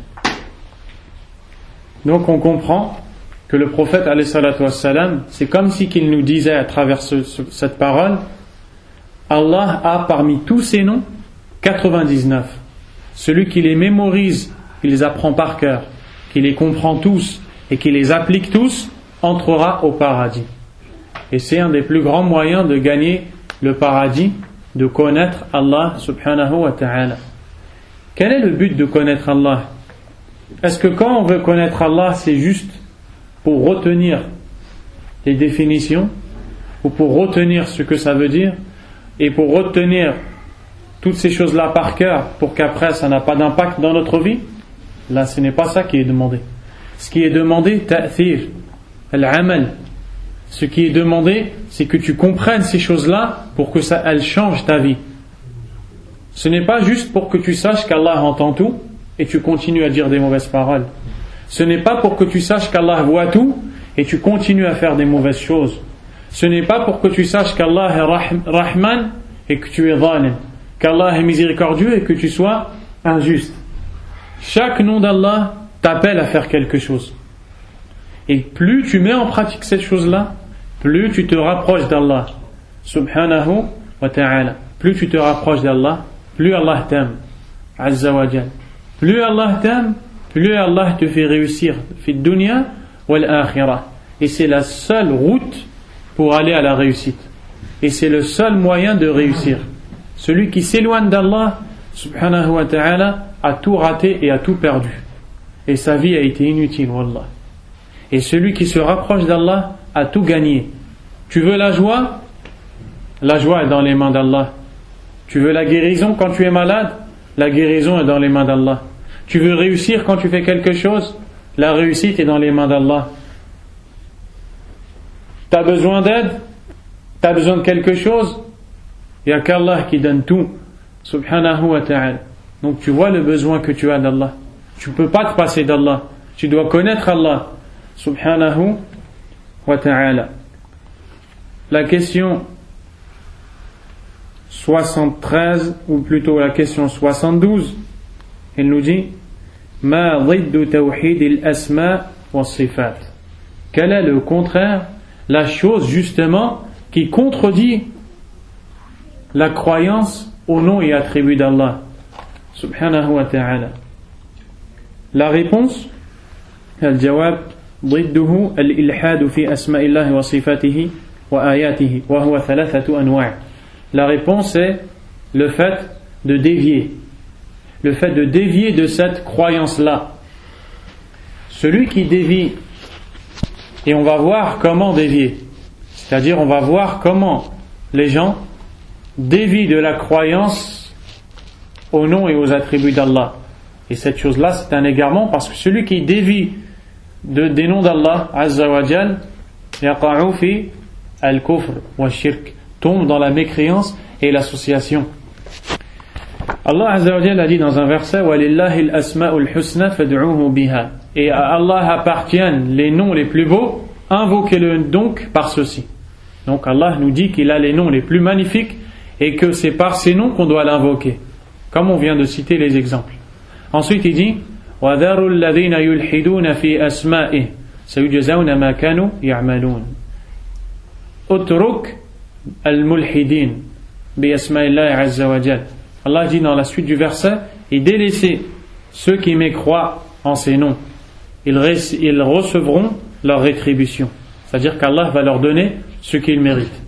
A: Donc on comprend que le prophète alayhi salatu wassalam, c'est comme si qu'il nous disait à travers cette parole, Allah a parmi tous ses noms 99. Celui qui les mémorise, qui les apprend par cœur, qui les comprend tous et qui les applique tous, entrera au paradis. Et c'est un des plus grands moyens de gagner le paradis, de connaître Allah subhanahu wa ta'ala. Quel est le but de connaître Allah? Est-ce que quand on veut connaître Allah, c'est juste pour retenir les définitions ou pour retenir ce que ça veut dire et pour retenir toutes ces choses-là par cœur pour qu'après ça n'a pas d'impact dans notre vie? Là, ce n'est pas ça qui est demandé. Ce qui est demandé, ta'thir, al-amal. Ce qui est demandé, c'est que tu comprennes ces choses-là pour que ça, elles changent ta vie. Ce n'est pas juste pour que tu saches qu'Allah entend tout et tu continues à dire des mauvaises paroles. Ce n'est pas pour que tu saches qu'Allah voit tout et tu continues à faire des mauvaises choses. Ce n'est pas pour que tu saches qu'Allah est Rahman et que tu es zalim, qu'Allah est miséricordieux et que tu sois injuste. Chaque nom d'Allah t'appelle à faire quelque chose. Et plus tu mets en pratique cette chose-là, plus tu te rapproches d'Allah subhanahu wa ta'ala. Plus tu te rapproches d'Allah, plus Allah t'aime, azza wa jal. Plus Allah t'aime, plus Allah te fait réussir fi dunya wal akhirah. Et c'est la seule route pour aller à la réussite. Et c'est le seul moyen de réussir. Celui qui s'éloigne d'Allah subhanahu wa ta'ala a tout raté et a tout perdu. Et sa vie a été inutile, wallah. Et celui qui se rapproche d'Allah a tout gagné. Tu veux la joie? La joie est dans les mains d'Allah. Tu veux la guérison quand tu es malade? La guérison est dans les mains d'Allah. Tu veux réussir quand tu fais quelque chose? La réussite est dans les mains d'Allah. Tu as besoin d'aide? Tu as besoin de quelque chose? Il n'y a qu'Allah qui donne tout. Subhanahu wa ta'ala. Donc tu vois le besoin que tu as d'Allah. Tu ne peux pas te passer d'Allah. Tu dois connaître Allah. Subhanahu wa ta'ala. La question 73, ou plutôt la question 72, elle nous dit Ma ضد توحيد الأسماء والصفات. Quel est le contraire, la chose justement qui contredit la croyance au nom et attributs d'Allah subhanahu wa ta'ala? La réponse, الجواب ضده الإلحاد في أسماء الله وصفاته وآياته وهو ثلاثة أنواع. La réponse est le fait de dévier. Le fait de dévier de cette croyance-là. Celui qui dévie, et on va voir comment dévier. C'est-à-dire on va voir comment les gens dévient de la croyance au nom et aux attributs d'Allah. Et cette chose-là, c'est un égarement parce que celui qui dévie des noms d'Allah, Azza wa Jal, yaqa'u fi al-kufr wa shirk, tombe dans la mécréance et l'association. Allah Azza wa Jalla a dit dans un verset وَلِلَّهِ الْأَسْمَاءُ الْحُسْنَى فَادْعُوهُ بِهَا. Et à Allah appartiennent les noms les plus beaux, invoquez-le donc par ceci. Donc Allah nous dit qu'il a les noms les plus magnifiques et que c'est par ces noms qu'on doit l'invoquer, comme on vient de citer les exemples. Ensuite il dit وَذَرُوا الَّذِينَ يُلْحِدُونَ فِي أَسْمَائِهِ سَيُجْزَوْنَ مَا كَانُوا يَعْمَلُونَ. أُتْرُكْ الْمُلْحِدِينَ بِأَسْمَاءِ اللَّهِ عَزَّ وَجَلَّ. Allah dit dans la suite du verset, et délaissez ceux qui mécroient en ces noms, ils recevront leur rétribution. C'est-à-dire qu'Allah va leur donner ce qu'ils méritent.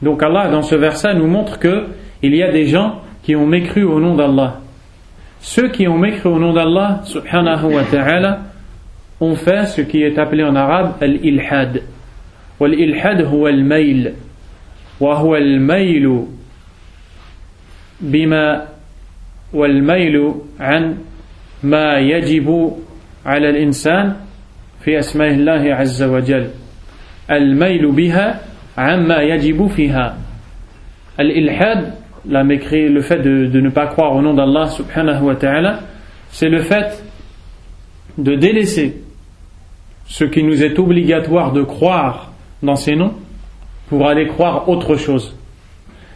A: Donc Allah dans ce verset nous montre qu'il y a des gens qui ont mécru au nom d'Allah. Ceux qui ont mécru au nom d'Allah subhanahu wa ta'ala ont fait ce qui est appelé en arabe al-ilhad. Wal-ilhad huwa al-mayl. Wa huwa al-maylu بما والميل عن ما يجب على الإنسان في أسماء الله عز وجل الميل بها عما يجب فيها. الإلحاد, le fait de ne pas croire au nom d'Allah subhanahu wa ta'ala, c'est le fait de délaisser ce qui nous est obligatoire de croire dans ces noms pour aller croire autre chose.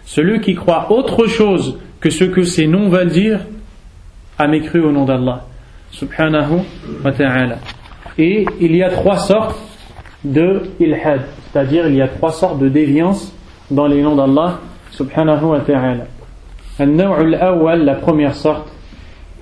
A: Celui qui croit autre chose que ce que ces noms veulent dire a mécru au nom d'Allah subhanahu wa ta'ala. Et il y a 3 sortes de ilhad, c'est-à-dire il y a 3 sortes de déviance dans les noms d'Allah subhanahu wa ta'ala. النوع الأول, la première sorte,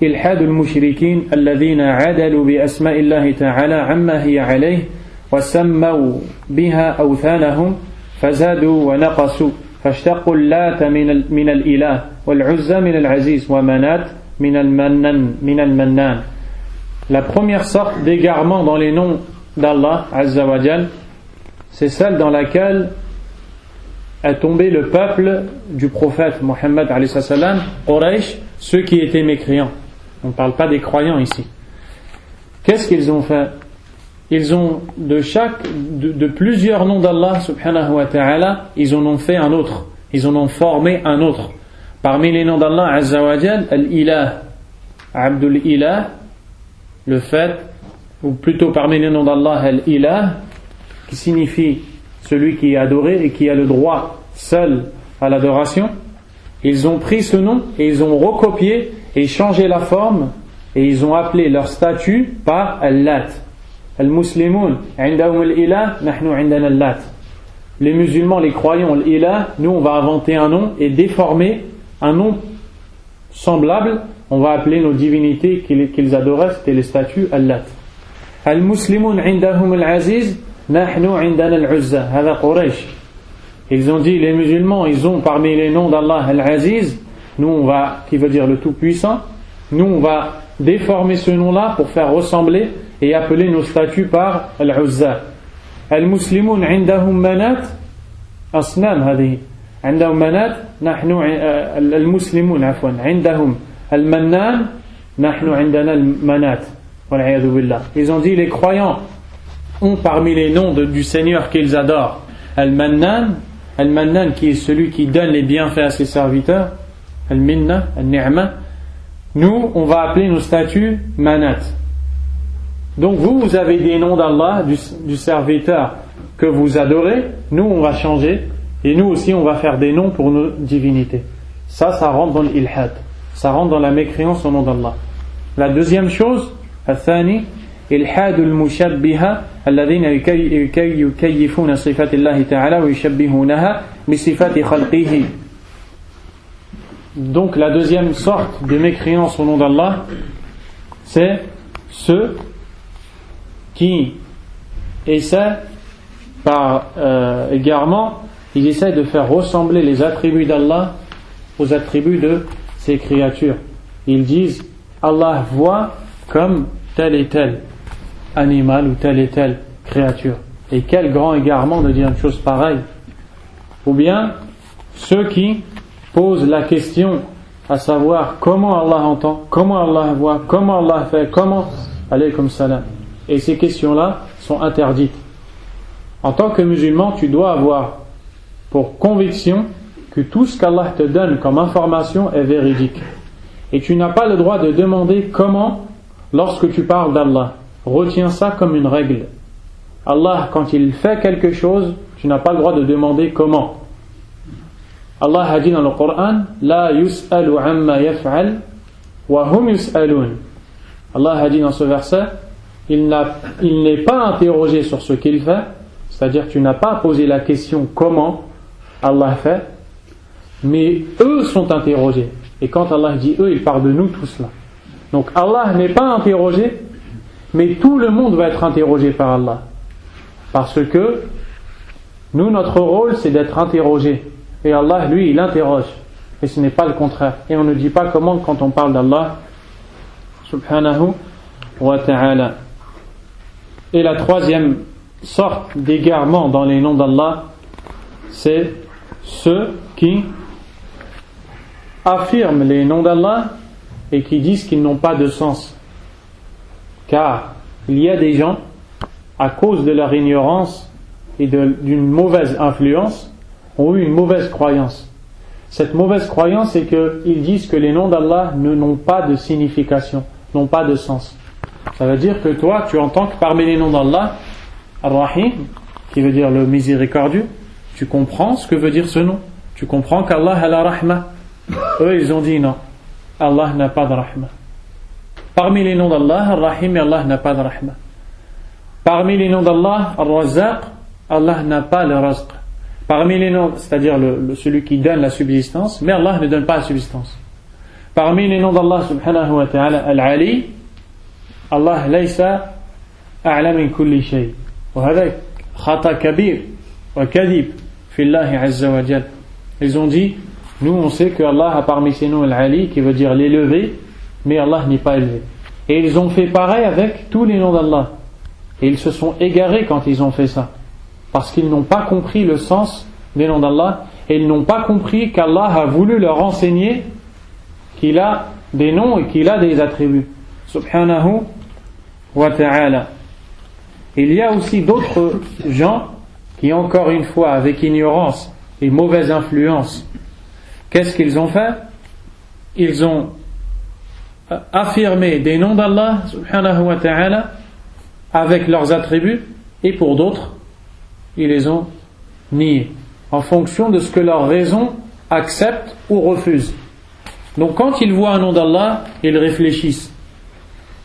A: إلحاد المشركين الذين عدلوا بأسماء الله تعالى عما هي عليه وسموا بها أوثانهم فزادوا ونقصوا فاشتقوا اللات من الإله والعزى من العزيز ومنات من المنان. La première sorte d'égarement dans les noms d'Allah Azza wa Jal, c'est celle dans laquelle est tombé le peuple du prophète Mohammed alayhi salam, Quraysh, ceux qui étaient mécréants. On ne parle pas des croyants ici. Qu'est-ce qu'ils ont fait? Ils ont de plusieurs noms d'Allah subhanahu wa ta'ala, ils en ont fait un autre, ils en ont formé un autre. Parmi les noms d'Allah Azza wa Jal, Al-Ilah, Abdul Ilah, le fait, ou plutôt parmi les noms d'Allah, Al-Ilah, qui signifie celui qui est adoré et qui a le droit seul à l'adoration. Ils ont pris ce nom et ils ont recopié et changé la forme et ils ont appelé leur statut par Al-Lat. Al-Muslimun, indahum al-ilah, nahnu indana al-Lat. Les musulmans, les croyants, al-ilah, nous on va inventer un nom et déformer un nom semblable, on va appeler nos divinités qu'ils adoraient, c'était les statues Al-Lat. Al-Muslimun indahum al-Aziz, nahnu indana al-Uzza. Hada Quraysh. Ils ont dit, les musulmans, ils ont parmi les noms d'Allah Al-Aziz, nous on va, qui veut dire le tout-puissant, nous on va déformer ce nom-là pour faire ressembler et appeler nos statues par Al-Uzza. Al-Muslimun indahum manat, asnam hadihi. عندهم منات نحن المسلمون عفوا عندهم المنان نحن عندنا المنات والعياذ بالله. Ils ont dit les croyants ont parmi les noms du Seigneur qu'ils adorent Al-Mannan, Al-Mannan qui est celui qui donne les bienfaits à ses serviteurs, Al-Minna, Al-Ni'ma. Nous on va appeler nos statues Manat. Donc vous avez des noms d'Allah du serviteur que vous adorez, nous on va changer. Et nous aussi, on va faire des noms pour nos divinités. Ça rentre dans l'ilhad. Ça rentre dans la mécréance au nom d'Allah. La deuxième chose, الثاني إلحاد المشبهة الذين يكيفون صفات الله تعالى ويشبهونها بصفات خلقه. Donc la deuxième sorte de mécréance au nom d'Allah, c'est ceux qui essaient par égarement, ils essaient de faire ressembler les attributs d'Allah aux attributs de ses créatures. Ils disent Allah voit comme tel et tel animal ou telle et telle créature. Et quel grand égarement de dire une chose pareille. Ou bien ceux qui posent la question à savoir comment Allah entend, comment Allah voit, comment Allah fait, comment alaykum salam. Et ces questions-là sont interdites. En tant que musulman, tu dois avoir pour conviction que tout ce qu'Allah te donne comme information est véridique. Et tu n'as pas le droit de demander comment lorsque tu parles d'Allah. Retiens ça comme une règle. Allah, quand il fait quelque chose, tu n'as pas le droit de demander comment. Allah a dit dans le Coran, La yus'alu amma yaf'al wa hum yus'alun. Allah a dit dans ce verset, il n'est pas interrogé sur ce qu'il fait, c'est-à-dire tu n'as pas posé la question comment Allah fait, mais eux sont interrogés. Et quand Allah dit eux, il parle de nous tous là. Donc Allah n'est pas interrogé, mais tout le monde va être interrogé par Allah. Parce que nous, notre rôle, c'est d'être interrogé. Et Allah, lui, il interroge. Et ce n'est pas le contraire. Et on ne dit pas comment quand on parle d'Allah, subhanahu wa ta'ala. Et la troisième sorte d'égarement dans les noms d'Allah, c'est ceux qui affirment les noms d'Allah et qui disent qu'ils n'ont pas de sens. Car il y a des gens, à cause de leur ignorance et d'une mauvaise influence, ont eu une mauvaise croyance. Cette mauvaise croyance, c'est qu'ils disent que les noms d'Allah n'ont pas de signification, n'ont pas de sens. Ça veut dire que toi, tu entends que parmi les noms d'Allah, Ar-Rahim, qui veut dire le miséricordieux, tu comprends ce que veut dire ce nom. Tu comprends qu'Allah a la rahma. Eux, ils ont dit non, Allah n'a pas de rahma. Parmi les noms d'Allah, Ar-Rahim, Allah n'a pas de rahma. Parmi les noms d'Allah, Ar-Razzaq, Allah n'a pas le razq. Parmi les noms, c'est-à-dire celui qui donne la subsistance, mais Allah ne donne pas la subsistance. Parmi les noms d'Allah subhanahu wa ta'ala, Al-Ali, Allah laysa a'la min kulli shay. وهذا خطأ كبير وكذب في الله عز وجل. Ils ont dit, nous on sait que Allah a parmi ses noms Al-Ali, qui veut dire l'élevé, mais Allah n'est pas élevé. Et ils ont fait pareil avec tous les noms d'Allah. Et ils se sont égarés quand ils ont fait ça. Parce qu'ils n'ont pas compris le sens des noms d'Allah. Et ils n'ont pas compris qu'Allah a voulu leur enseigner qu'il a des noms et qu'il a des attributs. Subhanahu wa ta'ala. Il y a aussi d'autres gens qui, encore une fois, avec ignorance et mauvaise influence, qu'est-ce qu'ils ont fait? Ils ont affirmé des noms d'Allah subhanahu wa ta'ala avec leurs attributs, et pour d'autres, ils les ont niés en fonction de ce que leur raison accepte ou refuse. Donc quand ils voient un nom d'Allah, ils réfléchissent.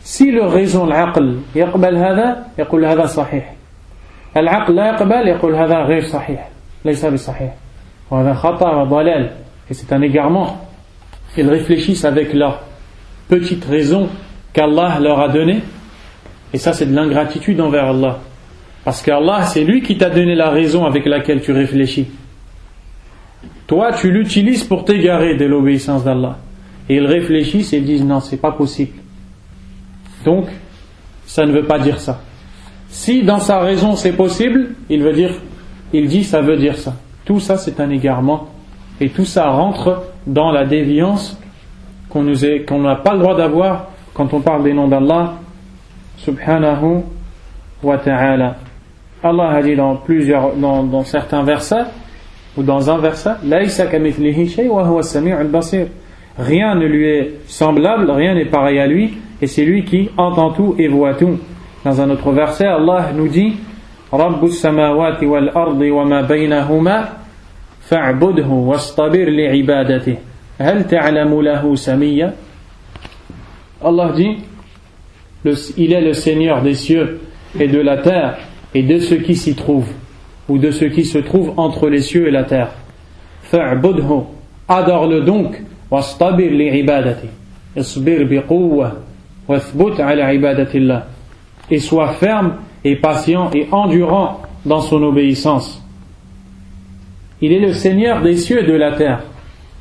A: Si leur raison, l'aql, yaqbal hada, yaqul hada sahih. L'aql la yaqbal, yaqul hada ghayr sahih. Laysa bi sahih. Wa hada khata wa dalal. Et c'est un égarement. Ils réfléchissent avec leur petite raison qu'Allah leur a donnée. Et ça, c'est de l'ingratitude envers Allah. Parce qu'Allah, c'est lui qui t'a donné la raison avec laquelle tu réfléchis. Toi, tu l'utilises pour t'égarer de l'obéissance d'Allah. Et ils réfléchissent et ils disent non, c'est pas possible. Donc, ça ne veut pas dire ça. Si dans sa raison c'est possible, il dit ça veut dire ça. Tout ça, c'est un égarement. Et tout ça rentre dans la déviance qu'on n'a pas le droit d'avoir quand on parle des noms d'Allah subhanahu wa ta'ala. Allah a dit dans certains versets, ou dans un verset, Laysa kamithlihi shay wa huwa as-sami'ul basir. Rien ne lui est semblable, rien n'est pareil à lui, et c'est lui qui entend tout et voit tout. Dans un autre verset, Allah nous dit Rabbus samawati wal ardi wa ma baynahuma fa'budhu wastabir li'ibadatihi hal ta'lamu lahu samiyya. Allah dit il est le Seigneur des cieux et de la terre et de ce qui s'y trouve, ou de ce qui se trouve entre les cieux et la terre. Fa'budhu, adore-le donc, wastabir li'ibadati, isbir biquwwa, wathbut ala ibadatillah, et sois ferme et patient et endurant dans son obéissance. Il est le Seigneur des cieux et de la terre.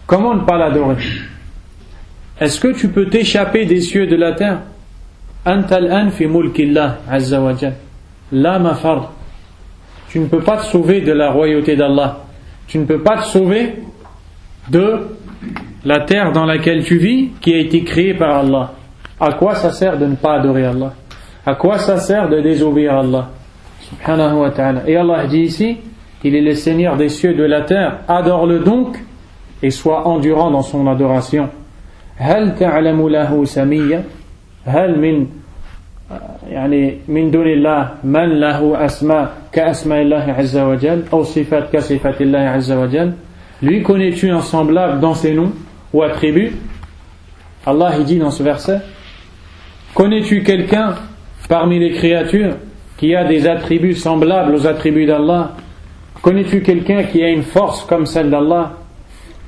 A: Comment ne pas l'adorer? Est-ce que tu peux t'échapper des cieux et de la terre? Anta al-an fi mulkillah azza wa jal. La mafar. Tu ne peux pas te sauver de la royauté d'Allah. Tu ne peux pas te sauver de la terre dans laquelle tu vis, qui a été créée par Allah. À quoi ça sert de ne pas adorer Allah? À quoi ça sert de désobéir à Allah? Subhanahu wa ta'ala. Et Allah dit ici, il est le Seigneur des cieux et de la terre. Adore-le donc et sois endurant dans son adoration. هل تعلم له سميا هل من دون الله من له أسماء كأسماء الله عز وجل أو صفات كصفات الله عز وجل. Lui connais-tu un semblable dans ses noms ou attributs? Allah il dit dans ce verset, connais-tu quelqu'un parmi les créatures qui a des attributs semblables aux attributs d'Allah? Connais-tu quelqu'un qui a une force comme celle d'Allah?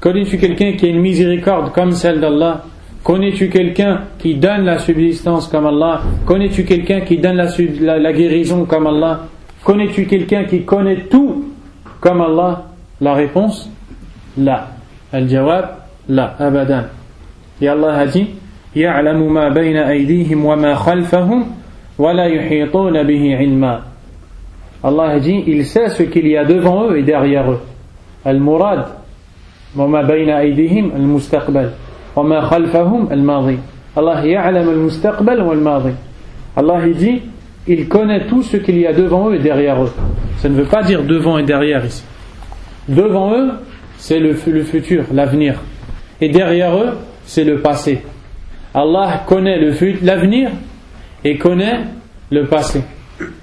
A: Connais-tu quelqu'un qui a une miséricorde comme celle d'Allah? Connais-tu quelqu'un qui donne la subsistance comme Allah? Connais-tu quelqu'un qui donne la guérison comme Allah? Connais-tu quelqu'un qui connaît tout comme Allah? La réponse, la. Al-jawab, la, abadan. Et Allah a dit, يَعْلَمُ مَا بَيْنَ أَيْدِيهِمْ وَمَا خَلْفَهُمْ وَلَا يُحِيطُونَ بِهِ عِلْمًا. Allah a dit, il sait ce qu'il y a devant eux et derrière eux. Al-murad, وَمَا بَيْنَ أَيْدِيهِمْ الْمُسْتَقْبَلِ وَمَا خَلْفَهُمْ الْمَاضِي. Allah يَعْلَمُ الْمُسْتَقْبَلِ وَالْمَاضِي. Allah il dit, il connaît tout ce qu'il y a devant eux et derrière eux. Ça ne veut pas dire devant et derrière ici. Devant eux, c'est le futur, l'avenir. Et derrière eux, c'est le passé. Allah connaît l'avenir et connaît le passé.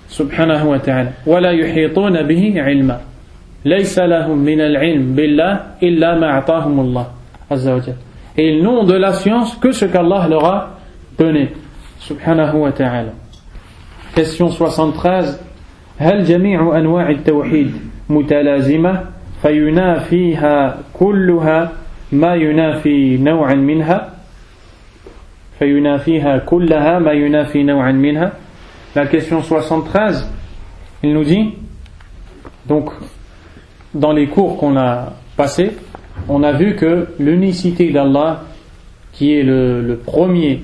A: Subhanahu wa ta'ala. وَلَا يُحِيطُونَ بِهِ عِلْمًا لَيْسَ لَهُم مِّنَ الْعِلْمِ بِاللَّهِ إِلَّا مَا أَعْطَاهُمُ اللَّهُ عَزَّ وَجَلَّ. Et ils n'ont de la science que ce qu'Allah leur a donné. Subhanahu wa ta'ala. Question 73. هل جميع أنواع التوحيد متلازمة فينافيها كلها ما ينافي نوعا منها فينافيها كلها ما ينافي نوعا منها. La question 73, il nous dit, donc dans les cours qu'on a passés, on a vu que l'unicité d'Allah, qui est le premier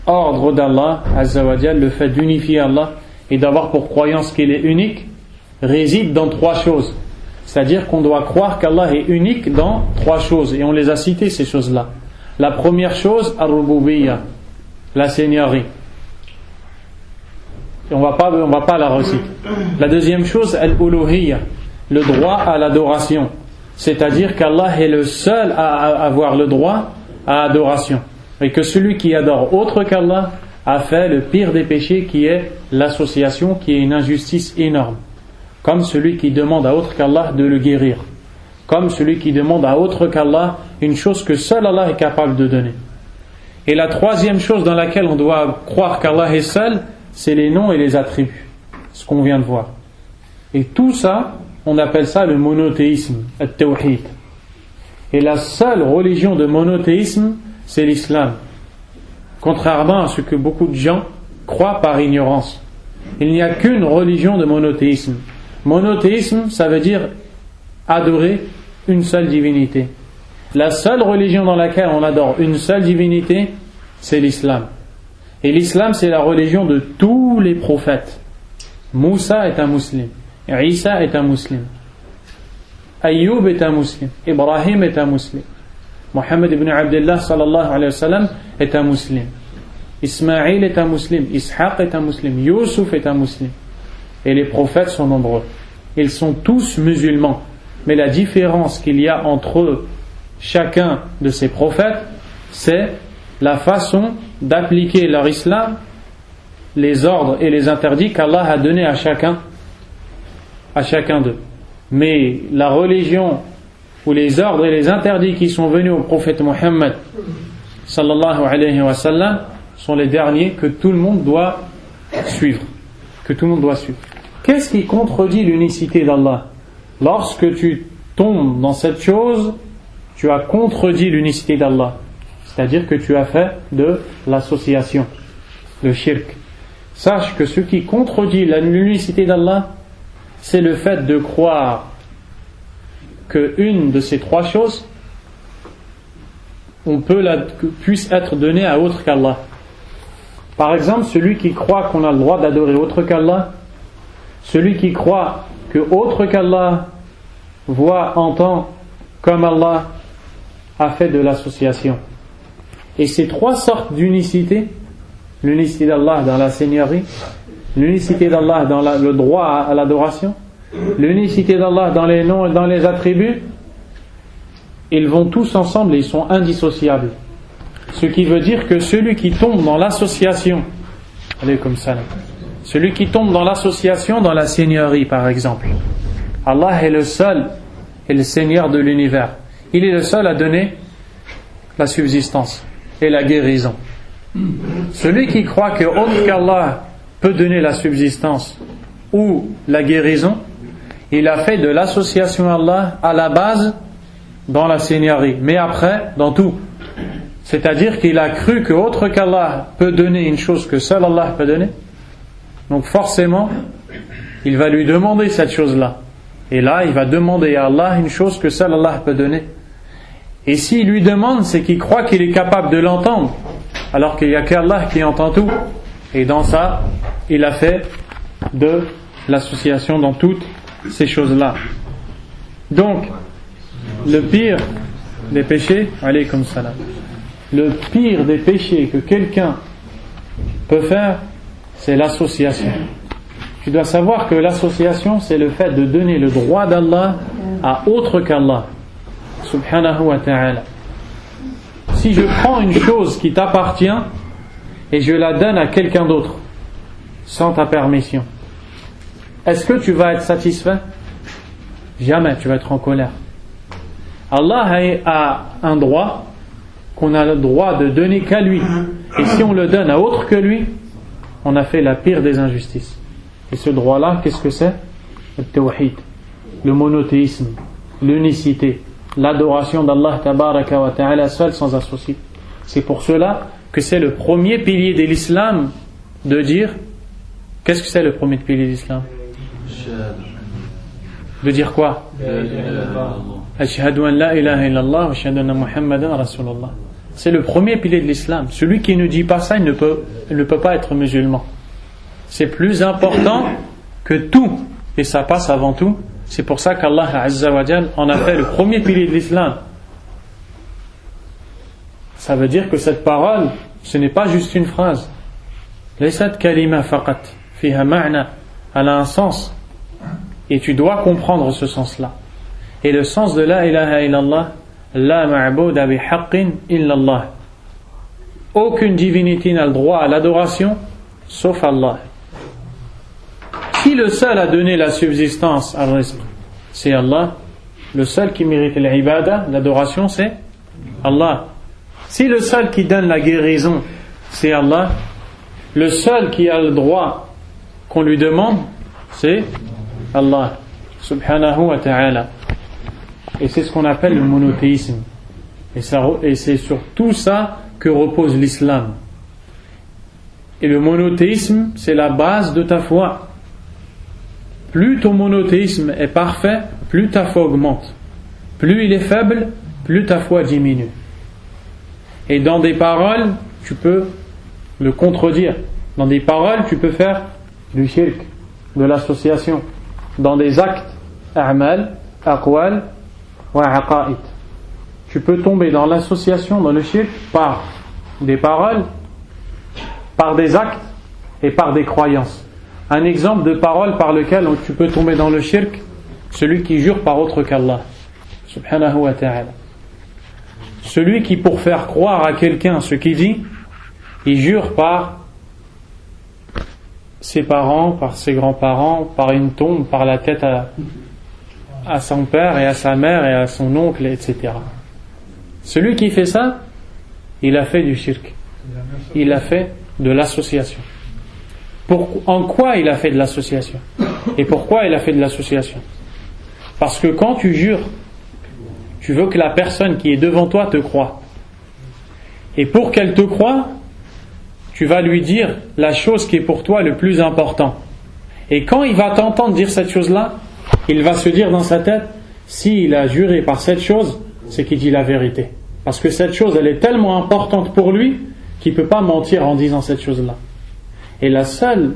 A: ordre d'Allah Azza wa Jal, le fait d'unifier Allah et d'avoir pour croyance qu'il est unique, réside dans trois choses. C'est-à-dire qu'on doit croire qu'Allah est unique dans trois choses, et on les a citées ces choses-là. La première chose, Ar-Rububiyya, la seigneurie. Et on va pas la reciter. La deuxième chose, Al-Uluhiyya, le droit à l'adoration. C'est-à-dire qu'Allah est le seul à avoir le droit à adoration. Et que celui qui adore autre qu'Allah a fait le pire des péchés, qui est l'association, qui est une injustice énorme. Comme celui qui demande à autre qu'Allah de le guérir. Comme celui qui demande à autre qu'Allah une chose que seul Allah est capable de donner. Et la troisième chose dans laquelle on doit croire qu'Allah est seul, c'est les noms et les attributs. Ce qu'on vient de voir. Et tout ça, on appelle ça le monothéisme, at-tawhid. Et la seule religion de monothéisme, c'est l'islam. Contrairement à ce que beaucoup de gens croient par ignorance. Il n'y a qu'une religion de monothéisme. Monothéisme, ça veut dire adorer une seule divinité. La seule religion dans laquelle on adore une seule divinité, c'est l'islam. Et l'islam, c'est la religion de tous les prophètes. Moussa est un musulman. Isa est un musulman. Ayyub est un musulman. Ibrahim est un musulman. Mohammed ibn Abdullah sallallahu alayhi wa sallam est un musulman. Ismaïl est un musulman. Ishaq est un musulman. Yusuf est un musulman. Et les prophètes sont nombreux. Ils sont tous musulmans. Mais la différence qu'il y a entre chacun de ces prophètes, c'est la façon d'appliquer leur islam, les ordres et les interdits qu'Allah a donnés à chacun d'eux. Mais la religion ou les ordres et les interdits qui sont venus au prophète Mohammed sallallahu alayhi wa sallam sont les derniers que tout le monde doit suivre. Qu'est-ce qui contredit l'unicité d'Allah? Lorsque tu tombes dans cette chose, tu as contredit l'unicité d'Allah. C'est-à-dire que tu as fait de l'association, le shirk. Sache que ce qui contredit l'unicité d'Allah, c'est le fait de croire qu'une de ces trois choses puisse être donnée à autre qu'Allah. Par exemple, celui qui croit qu'on a le droit d'adorer autre qu'Allah, celui qui croit que autre qu'Allah voit, entend comme Allah, a fait de l'association. Et ces trois sortes d'unicité, l'unicité d'Allah dans la seigneurie, l'unicité d'Allah dans le droit à l'adoration, l'unicité d'Allah dans les noms et dans les attributs, ils vont tous ensemble et ils sont indissociables. Ce qui veut dire que celui qui tombe dans l'association, alaykoum salam, celui qui tombe dans l'association dans la seigneurie par exemple, Allah est le seul et le Seigneur de l'univers. Il est le seul à donner la subsistance et la guérison. Celui qui croit que autre qu'Allah peut donner la subsistance ou la guérison, il a fait de l'association à Allah à la base dans la seigneurie, mais après dans tout. C'est-à-dire qu'il a cru que autre qu'Allah peut donner une chose que seul Allah peut donner. Donc forcément, il va lui demander cette chose-là. Et là, il va demander à Allah une chose que seul Allah peut donner. Et s'il lui demande, c'est qu'il croit qu'il est capable de l'entendre, alors qu'il n'y a qu'Allah qui entend tout. Et dans ça, il a fait de l'association dans toutes ces choses-là. Donc, le pire des péchés, alaykoum salam, le pire des péchés que quelqu'un peut faire, c'est l'association. Tu dois savoir que l'association, c'est le fait de donner le droit d'Allah à autre qu'Allah, subhanahu wa ta'ala. Si je prends une chose qui t'appartient et je la donne à quelqu'un d'autre, sans ta permission, est-ce que tu vas être satisfait? Jamais, tu vas être en colère. Allah a un droit qu'on a le droit de donner qu'à lui. Et si on le donne à autre que lui, on a fait la pire des injustices. Et ce droit-là, qu'est-ce que c'est? Le tawhid, le monothéisme, l'unicité, l'adoration d'Allah tabaraka wa ta'ala seul sans associé. C'est pour cela que c'est le premier pilier de l'islam de dire, qu'est-ce que c'est le premier pilier de l'islam? De dire quoi? Ashhadu an la ilaha illallah wa ashhadu anna Muhammadan rasulullah. C'est le premier pilier de l'islam. Celui qui ne dit pas ça, il ne peut pas être musulman. C'est plus important que tout, et ça passe avant tout. C'est pour ça qu'Allah Azza wa Jal en a fait le premier pilier de l'islam. Ça veut dire que cette parole, ce n'est pas juste une phrase. Laysat kalima faqat fiha ma'na, elle a un sens, et tu dois comprendre ce sens-là. Et le sens de la ilaha illallah, la ma'bouda bihaqqin illallah. Aucune divinité n'a le droit à l'adoration sauf Allah. Qui le seul a donné la subsistance à rizq? C'est Allah. Le seul qui mérite l'ibada, l'adoration, c'est Allah. Si le seul qui donne la guérison, c'est Allah, le seul qui a le droit qu'on lui demande, c'est Allah, subhanahu wa ta'ala. Et c'est ce qu'on appelle le monothéisme. Et c'est sur tout ça que repose l'islam. Et le monothéisme, c'est la base de ta foi. Plus ton monothéisme est parfait, plus ta foi augmente. Plus il est faible, plus ta foi diminue. Et dans des paroles, tu peux le contredire. Dans des paroles, tu peux faire du shirk, de l'association. Dans des actes, a'mal, aqwal, wa aqaid. Tu peux tomber dans l'association, dans le shirk, par des paroles, par des actes et par des croyances. Un exemple de parole par lequel tu peux tomber dans le shirk, celui qui jure par autre qu'Allah, subhanahu wa ta'ala. Celui qui, pour faire croire à quelqu'un ce qu'il dit, il jure par ses parents, par ses grands-parents, par une tombe, par la tête à son père et à sa mère et à son oncle, etc. Celui qui fait ça, il a fait du shirk. Il a fait de l'association. En quoi il a fait de l'association? Et pourquoi il a fait de l'association? Parce que quand tu jures, tu veux que la personne qui est devant toi te croie. Et pour qu'elle te croie, tu vas lui dire la chose qui est pour toi le plus important. Et quand il va t'entendre dire cette chose-là, il va se dire dans sa tête, s'il a juré par cette chose, c'est qu'il dit la vérité. Parce que cette chose, elle est tellement importante pour lui qu'il ne peut pas mentir en disant cette chose-là. Et la seule,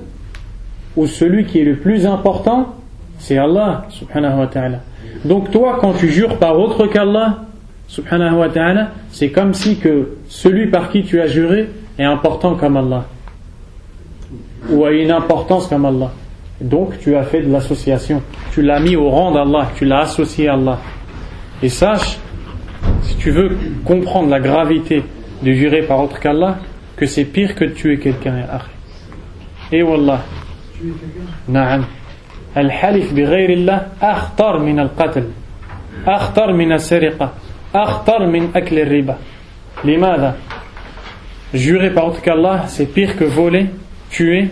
A: ou celui qui est le plus important, c'est Allah, subhanahu wa ta'ala. Donc toi, quand tu jures par autre qu'Allah, subhanahu wa ta'ala, c'est comme si que celui par qui tu as juré est important comme Allah. Ou a une importance comme Allah. Donc tu as fait de l'association. Tu l'as mis au rang d'Allah, tu l'as associé à Allah. Et sache, si tu veux comprendre la gravité de jurer par autre qu'Allah que c'est pire que de tuer quelqu'un. Et wallah, na'am, al-halif bi ghayrillah akhtar min al-qatl, akhtar min al-sariqa, akhtar min akl al-riba. Limadha? Jurer par autre qu'Allah, c'est pire que voler, tuer,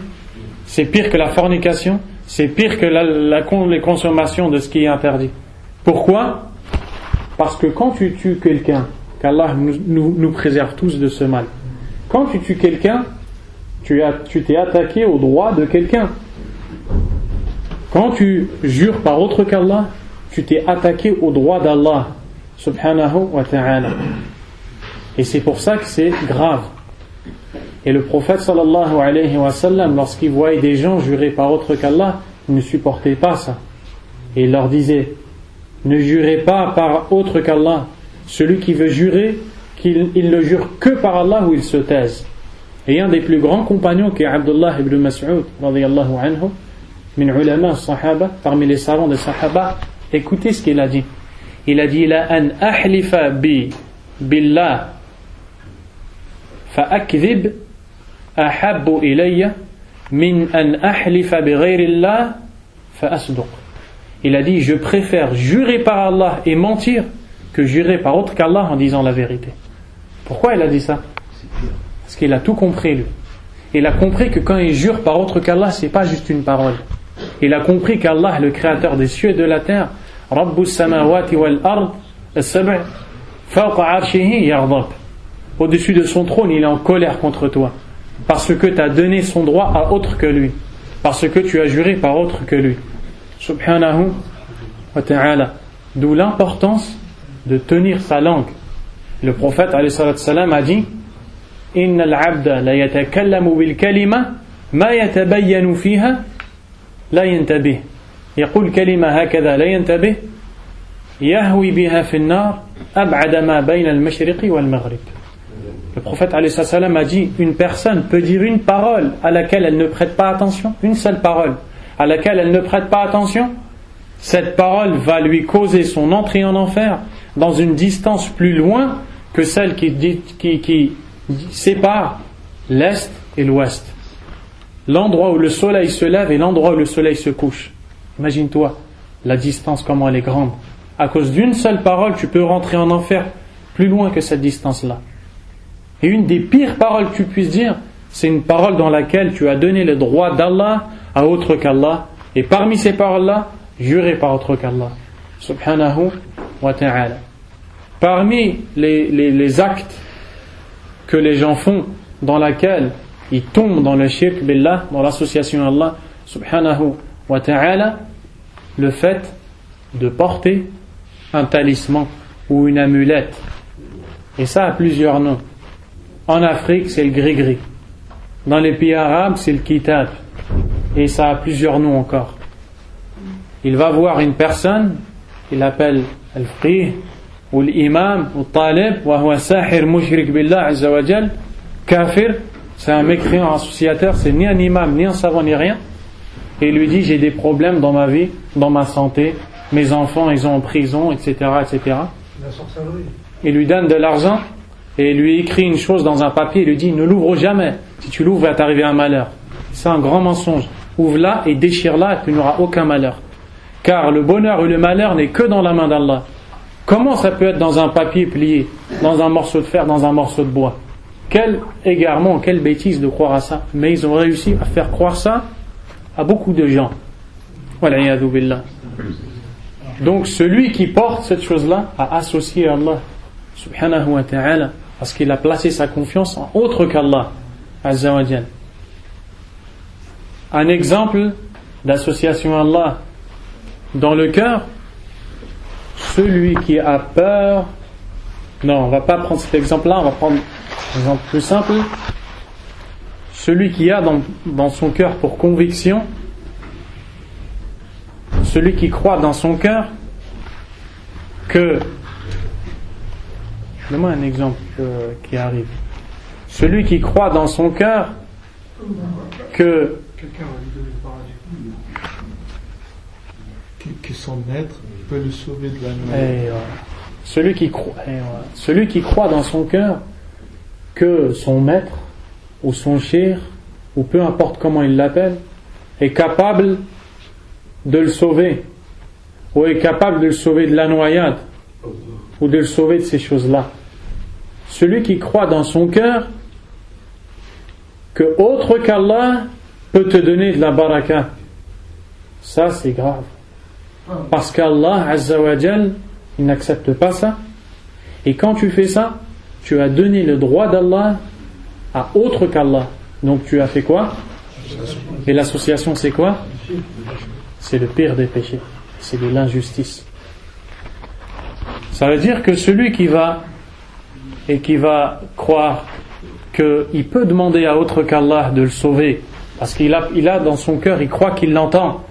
A: c'est pire que la fornication, c'est pire que les consommations de ce qui est interdit. Pourquoi? Parce que quand tu tues quelqu'un, qu'Allah nous préserve tous de ce mal, quand tu tues quelqu'un, tu t'es attaqué au droit de quelqu'un. Quand tu jures par autre qu'Allah, tu t'es attaqué au droit d'Allah subhanahu wa ta'ala. Et c'est pour ça que c'est grave. Et le prophète sallallahu alayhi wa sallam, lorsqu'il voyait des gens jurer par autre qu'Allah, il ne supportait pas ça. Et il leur disait: ne jurez pas par autre qu'Allah. Celui qui veut jurer, il ne jure que par Allah ou il se taise. Et un des plus grands compagnons qui est Abdullah ibn Mas'ud radiyallahu anhu, min ulama sahaba, parmi les savants des sahaba, écoutez ce qu'il a dit. Il a dit: la an ahlifa billah fa akdhib ahabbu ilayya min an ahlifa bi ghayrillah fa asduq. Il a dit: je préfère jurer par Allah et mentir que jurer par autre qu'Allah en disant la vérité. Pourquoi il a dit ça? Parce qu'il a tout compris, lui. Il a compris que quand il jure par autre qu'Allah, c'est pas juste une parole. Il a compris qu'Allah, le créateur des cieux et de la terre, Rabbus samawati wal ard as-sab' fawqa arshihi yaghdab. Au-dessus de son trône, il est en colère contre toi. Parce que tu as donné son droit à autre que lui. Parce que tu as juré par autre que lui. Subhanahu wa ta'ala. D'où l'importance de tenir sa langue. Le prophète alayhi salatu salam a dit: Inna al-abda la yatakallamu bil kalima ma yatabayyanu fiha la yantabih. Yaqul kalima hakadha la yantabih yahwi biha fi an-nar ab'ada ma bayna al-mashriqi wal-maghrib. Le prophète alayhi salatu salam a dit: une personne peut dire une parole à laquelle elle ne prête pas attention, une seule parole à laquelle elle ne prête pas attention, cette parole va lui causer son entrée en enfer dans une distance plus loin que celle qui sépare l'est et l'ouest. L'endroit où le soleil se lève et l'endroit où le soleil se couche. Imagine-toi la distance, comment elle est grande. À cause d'une seule parole, tu peux rentrer en enfer plus loin que cette distance-là. Et une des pires paroles que tu puisses dire, c'est une parole dans laquelle tu as donné le droit d'Allah à autre qu'Allah. Et parmi ces paroles-là, jurer par autre qu'Allah. Subhanahu wa ta'ala. Parmi les actes que les gens font, dans laquelle ils tombent dans le shirk billah, dans l'association à Allah subhanahu wa ta'ala, le fait de porter un talisman ou une amulette. Et ça a plusieurs noms. En Afrique, c'est le gris-gris. Dans les pays arabes, c'est le kitab. Et ça a plusieurs noms encore. Il va voir une personne, il l'appelle al-fqih, ou l'imam, ou talib, wa huwa sahir mushrik billah azza wa jal, kafir, c'est un mécréant associateur, c'est ni un imam, ni un savant, ni rien. Et il lui dit: j'ai des problèmes dans ma vie, dans ma santé, mes enfants ils sont en prison, etc., etc.
B: La sorcellerie.
A: Il lui donne de l'argent et il lui écrit une chose dans un papier, il lui dit: ne l'ouvre jamais, si tu l'ouvres va t'arriver un malheur. C'est un grand mensonge. Ouvre-la et déchire-la et tu n'auras aucun malheur. Car le bonheur ou le malheur n'est que dans la main d'Allah. Comment ça peut être dans un papier plié, dans un morceau de fer, dans un morceau de bois? Quel égarement, quelle bêtise de croire à ça. Mais ils ont réussi à faire croire ça à beaucoup de gens. Wal'iyadhu billah. Donc celui qui porte cette chose-là a associé à Allah subhanahu wa ta'ala, parce qu'il a placé sa confiance en autre qu'Allah azza wa jal. Un exemple d'association à Allah dans le cœur: celui qui a peur. Non, on va pas prendre cet exemple-là, on va prendre un exemple plus simple. Celui qui a dans son cœur pour conviction, celui qui croit dans son cœur que, donne-moi un exemple qui arrive. Celui qui croit dans son cœur que
B: Quelqu'un va lui donner le paradis.
C: Que son maître peut le sauver de la mort.
A: celui qui croit dans son cœur que son maître ou son cheikh, ou peu importe comment il l'appelle, est capable de le sauver, ou est capable de le sauver de la noyade, ou de le sauver de ces choses-là. Celui qui croit dans son cœur que autre qu'Allah peut te donner de la baraka, ça c'est grave. Parce qu'Allah Azza wa Jal, il n'accepte pas ça. Et quand tu fais ça, tu as donné le droit d'Allah à autre qu'Allah. Donc tu as fait quoi? Et l'association c'est quoi? C'est le pire des péchés. C'est de l'injustice. Ça veut dire que celui qui va croire qu'il peut demander à autre qu'Allah de le sauver, parce qu'il a dans son cœur, il croit qu'il l'entend.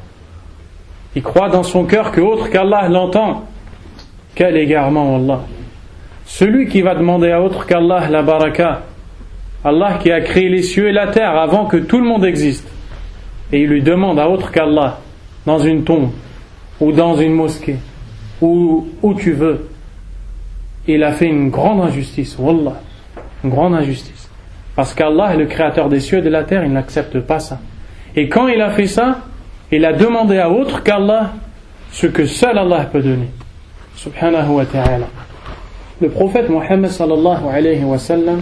A: Il croit dans son cœur que autre qu'Allah l'entend. Quel égarement, Allah. Celui qui va demander à autre qu'Allah la baraka, Allah qui a créé les cieux et la terre avant que tout le monde existe, et il lui demande à autre qu'Allah, dans une tombe, ou dans une mosquée, ou où tu veux, il a fait une grande injustice, wallah, une grande injustice. Parce qu'Allah est le créateur des cieux et de la terre, il n'accepte pas ça. Et quand il a fait ça, il a demandé à autre qu'Allah ce que seul Allah peut donner. Subhanahu wa ta'ala. Le prophète Mohammed sallallahu alayhi wa sallam,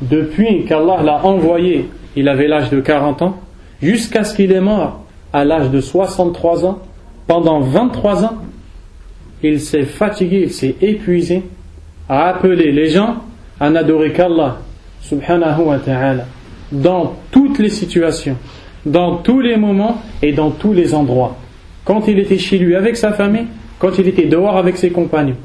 A: depuis qu'Allah l'a envoyé, il avait l'âge de 40 ans, jusqu'à ce qu'il est mort à l'âge de 63 ans, pendant 23 ans, il s'est fatigué, il s'est épuisé à appeler les gens à n'adorer qu'Allah subhanahu wa ta'ala dans toutes les situations, dans tous les moments et dans tous les endroits. Quand il était chez lui avec sa famille, quand il était dehors avec ses compagnons,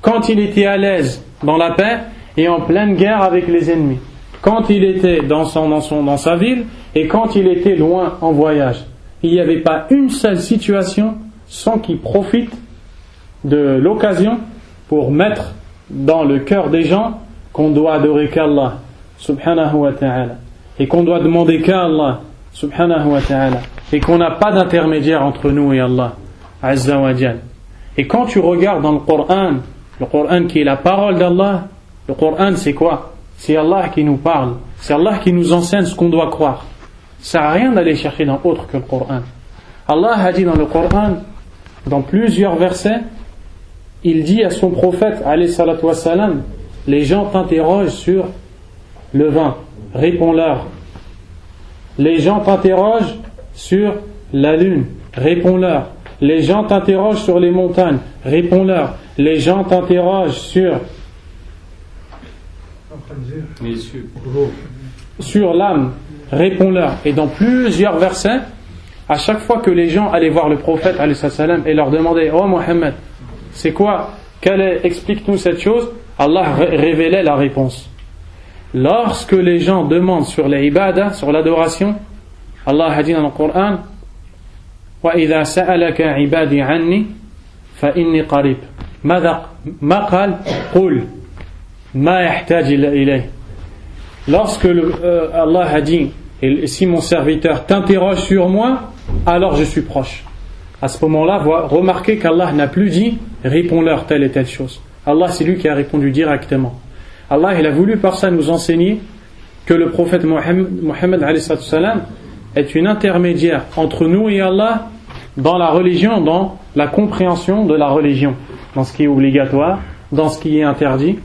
A: quand il était à l'aise dans la paix et en pleine guerre avec les ennemis, quand il était dans sa ville et quand il était loin en voyage. Il n'y avait pas une seule situation sans qu'il profite de l'occasion pour mettre dans le cœur des gens qu'on doit adorer qu'Allah subhanahu wa ta'ala et qu'on doit demander qu'à Allah subhanahu wa ta'ala et qu'on n'a pas d'intermédiaire entre nous et Allah azza wa jal. Et quand tu regardes dans le Coran qui est la parole d'Allah, le Coran c'est quoi? C'est Allah qui nous parle, c'est Allah qui nous enseigne ce qu'on doit croire. Ça n'a rien d'aller chercher dans autre que le Coran. Allah a dit dans le Coran, dans plusieurs versets, il dit à son prophète alayhi salatu wassalam, les gens t'interrogent sur le vin, réponds-leur. Les gens t'interrogent sur la lune, réponds-leur. Les gens t'interrogent sur les montagnes, réponds-leur. Les gens t'interrogent sur l'âme, réponds-leur. Et dans plusieurs versets, à chaque fois que les gens allaient voir le prophète alayhi salam et leur demandaient, oh Mohammed, c'est quoi? Explique-nous cette chose. Allah révélait la réponse. Lorsque les gens demandent sur l'ibada, sur l'adoration, Allah a dit dans le Coran, وَإِذَا سَأَلَكَ عِبَادِي عَنِّي فَإِنِّي قَرِيبٌ ما قال قُلْ ما يحتاج إليه. Lorsque Allah a dit, et si mon serviteur t'interroge sur moi, alors je suis proche. À ce moment-là, remarquez qu'Allah n'a plus dit réponds-leur telle et telle chose. Allah, c'est lui qui a répondu directement. Allah, il a voulu par ça nous enseigner que le prophète Mohammed alayhi salam est une intermédiaire entre nous et Allah dans la religion, dans la compréhension de la religion, dans ce qui est obligatoire, dans ce qui est interdit,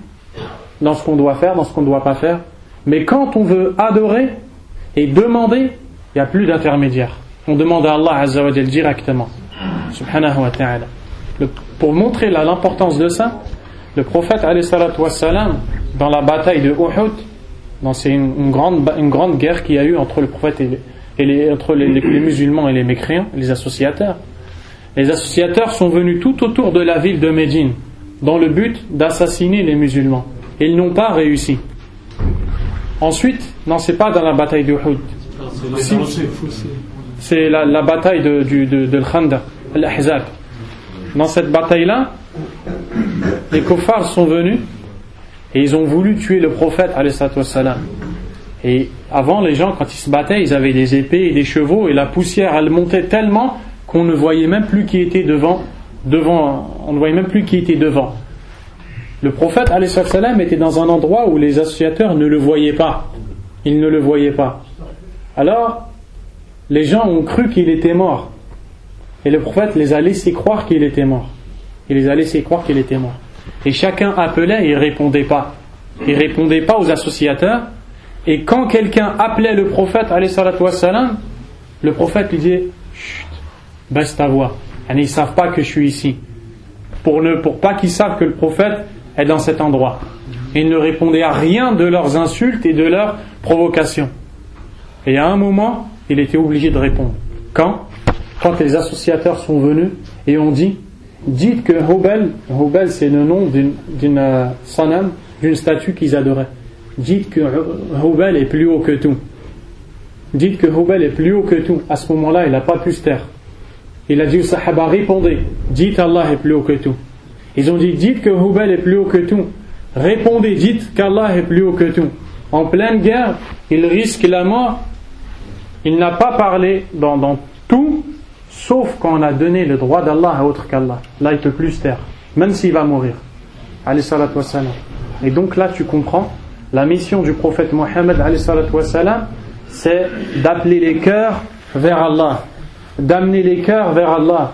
A: dans ce qu'on doit faire, dans ce qu'on ne doit pas faire. Mais quand on veut adorer et demander, il n'y a plus d'intermédiaire. On demande à Allah Azza wa Jal directement, subhanahu wa ta'ala. Pour montrer l'importance de ça, le prophète alayhi salatu wassalam, dans la bataille de Uhud, c'est une grande guerre qu'il y a eu entre le prophète entre les musulmans et les mécréants, les associateurs. Les associateurs sont venus tout autour de la ville de Médine dans le but d'assassiner les musulmans. Et ils n'ont pas réussi. Ensuite, non, c'est pas dans la bataille de Uhud. C'est la bataille de l'Khandaq, l'Ahzab. Dans cette bataille-là, les kuffars sont venus et ils ont voulu tuer le prophète alayhi salatu wassalam. Et avant, les gens, quand ils se battaient, ils avaient des épées et des chevaux, et la poussière, elle montait tellement qu'on ne voyait même plus qui était devant. On ne voyait même plus qui était devant. Le prophète alayhi salam était dans un endroit où les associateurs ne le voyaient pas. Ils ne le voyaient pas. Alors, les gens ont cru qu'il était mort. Et le prophète les a laissés croire qu'il était mort. Il les a laissés croire qu'il était mort. Et chacun appelait et il répondait pas. Il répondait pas aux associateurs. Et quand quelqu'un appelait le prophète alayhi salatu wassalam, le prophète lui disait chut, baisse ta voix. Et ils ne savent pas que je suis ici. Pour pas qu'ils savent que le prophète est dans cet endroit. Et il ne répondait à rien de leurs insultes et de leurs provocations. Et à un moment, il était obligé de répondre. Quand les associateurs sont venus et ont dit, dites que Hubal c'est le nom d'une sanam, d'une statue qu'ils adoraient. Dites que Hubal est plus haut que tout. Dites que Hubal est plus haut que tout. À ce moment-là, il n'a pas pu se taire. Il a dit aux Sahaba, répondez, dites Allah est plus haut que tout. Ils ont dit, dites que Hubal est plus haut que tout. Répondez, dites qu'Allah est plus haut que tout. En pleine guerre, il risque la mort. Il n'a pas parlé dans tout, sauf quand on a donné le droit d'Allah à autre qu'Allah. Là, il ne peut plus se taire, même s'il va mourir. Alayhi salatu wassalam. Et donc là, tu comprends, la mission du prophète Mohammed, alayhi salatu wassalam, c'est d'appeler les cœurs vers Allah, d'amener les cœurs vers Allah,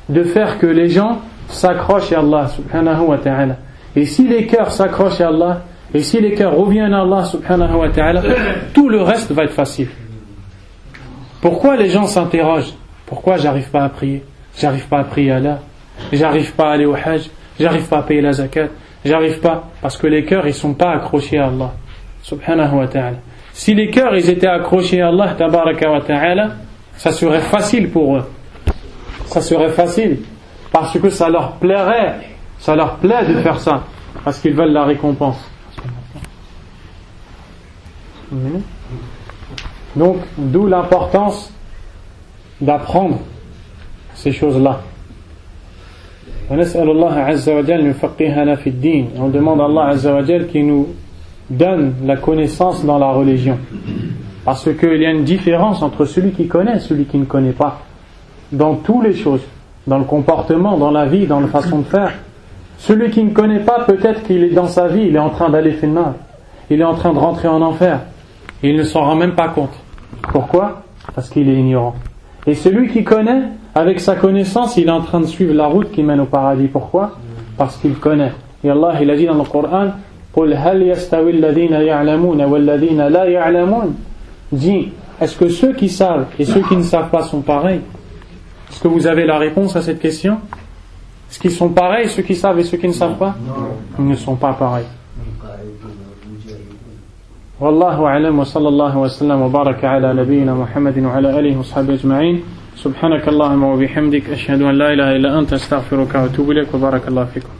A: de faire que les gens s'accrochent à Allah, subhanahu wa ta'ala. Et si les cœurs s'accrochent à Allah, et si les cœurs reviennent à Allah, subhanahu wa ta'ala, tout le reste va être facile. Pourquoi les gens s'interrogent? Pourquoi j'arrive pas à prier? J'arrive pas à prier à Allah, j'arrive pas à aller au Hajj, j'arrive pas à payer la zakat, j'arrive pas, parce que les cœurs ils sont pas accrochés à Allah, subhanahu wa ta'ala. Si les cœurs ils étaient accrochés à Allah, tabaraka wa ta'ala, ça serait facile pour eux. Ça serait facile, parce que ça leur plairait, ça leur plaît de faire ça, parce qu'ils veulent la récompense. Donc, d'où l'importance d'apprendre ces choses-là. On demande à Allah Azza wa Jal qui nous donne la connaissance dans la religion. Parce qu'il y a une différence entre celui qui connaît et celui qui ne connaît pas. Dans toutes les choses. Dans le comportement, dans la vie, dans la façon de faire. Celui qui ne connaît pas, peut-être qu'il est dans sa vie, il est en train d'aller finnar. Il est en train de rentrer en enfer. Il ne s'en rend même pas compte. Pourquoi? Parce qu'il est ignorant. Et celui qui connaît, avec sa connaissance, il est en train de suivre la route qui mène au paradis. Pourquoi? Parce qu'il connaît. Et Allah, il a dit dans le Coran, قُلْ هَلْ يَسْتَوِي الَّذِينَ يَعْلَمُونَ وَالَّذِينَ لَا يَعْلَمُونَ. Dis, est-ce que ceux qui savent et ceux qui ne savent pas sont pareils? Est-ce que vous avez la réponse à cette question? Est-ce qu'ils sont pareils, ceux qui savent et ceux qui ne savent pas? Ils ne sont pas pareils. والله أعلم وصلى الله وسلم وبارك على نبينا محمد وعلى آله وصحبه أجمعين سبحانك اللهم وبحمدك أشهد أن لا إله إلا أنت أستغفرك وأتوب إليك وبارك الله فيكم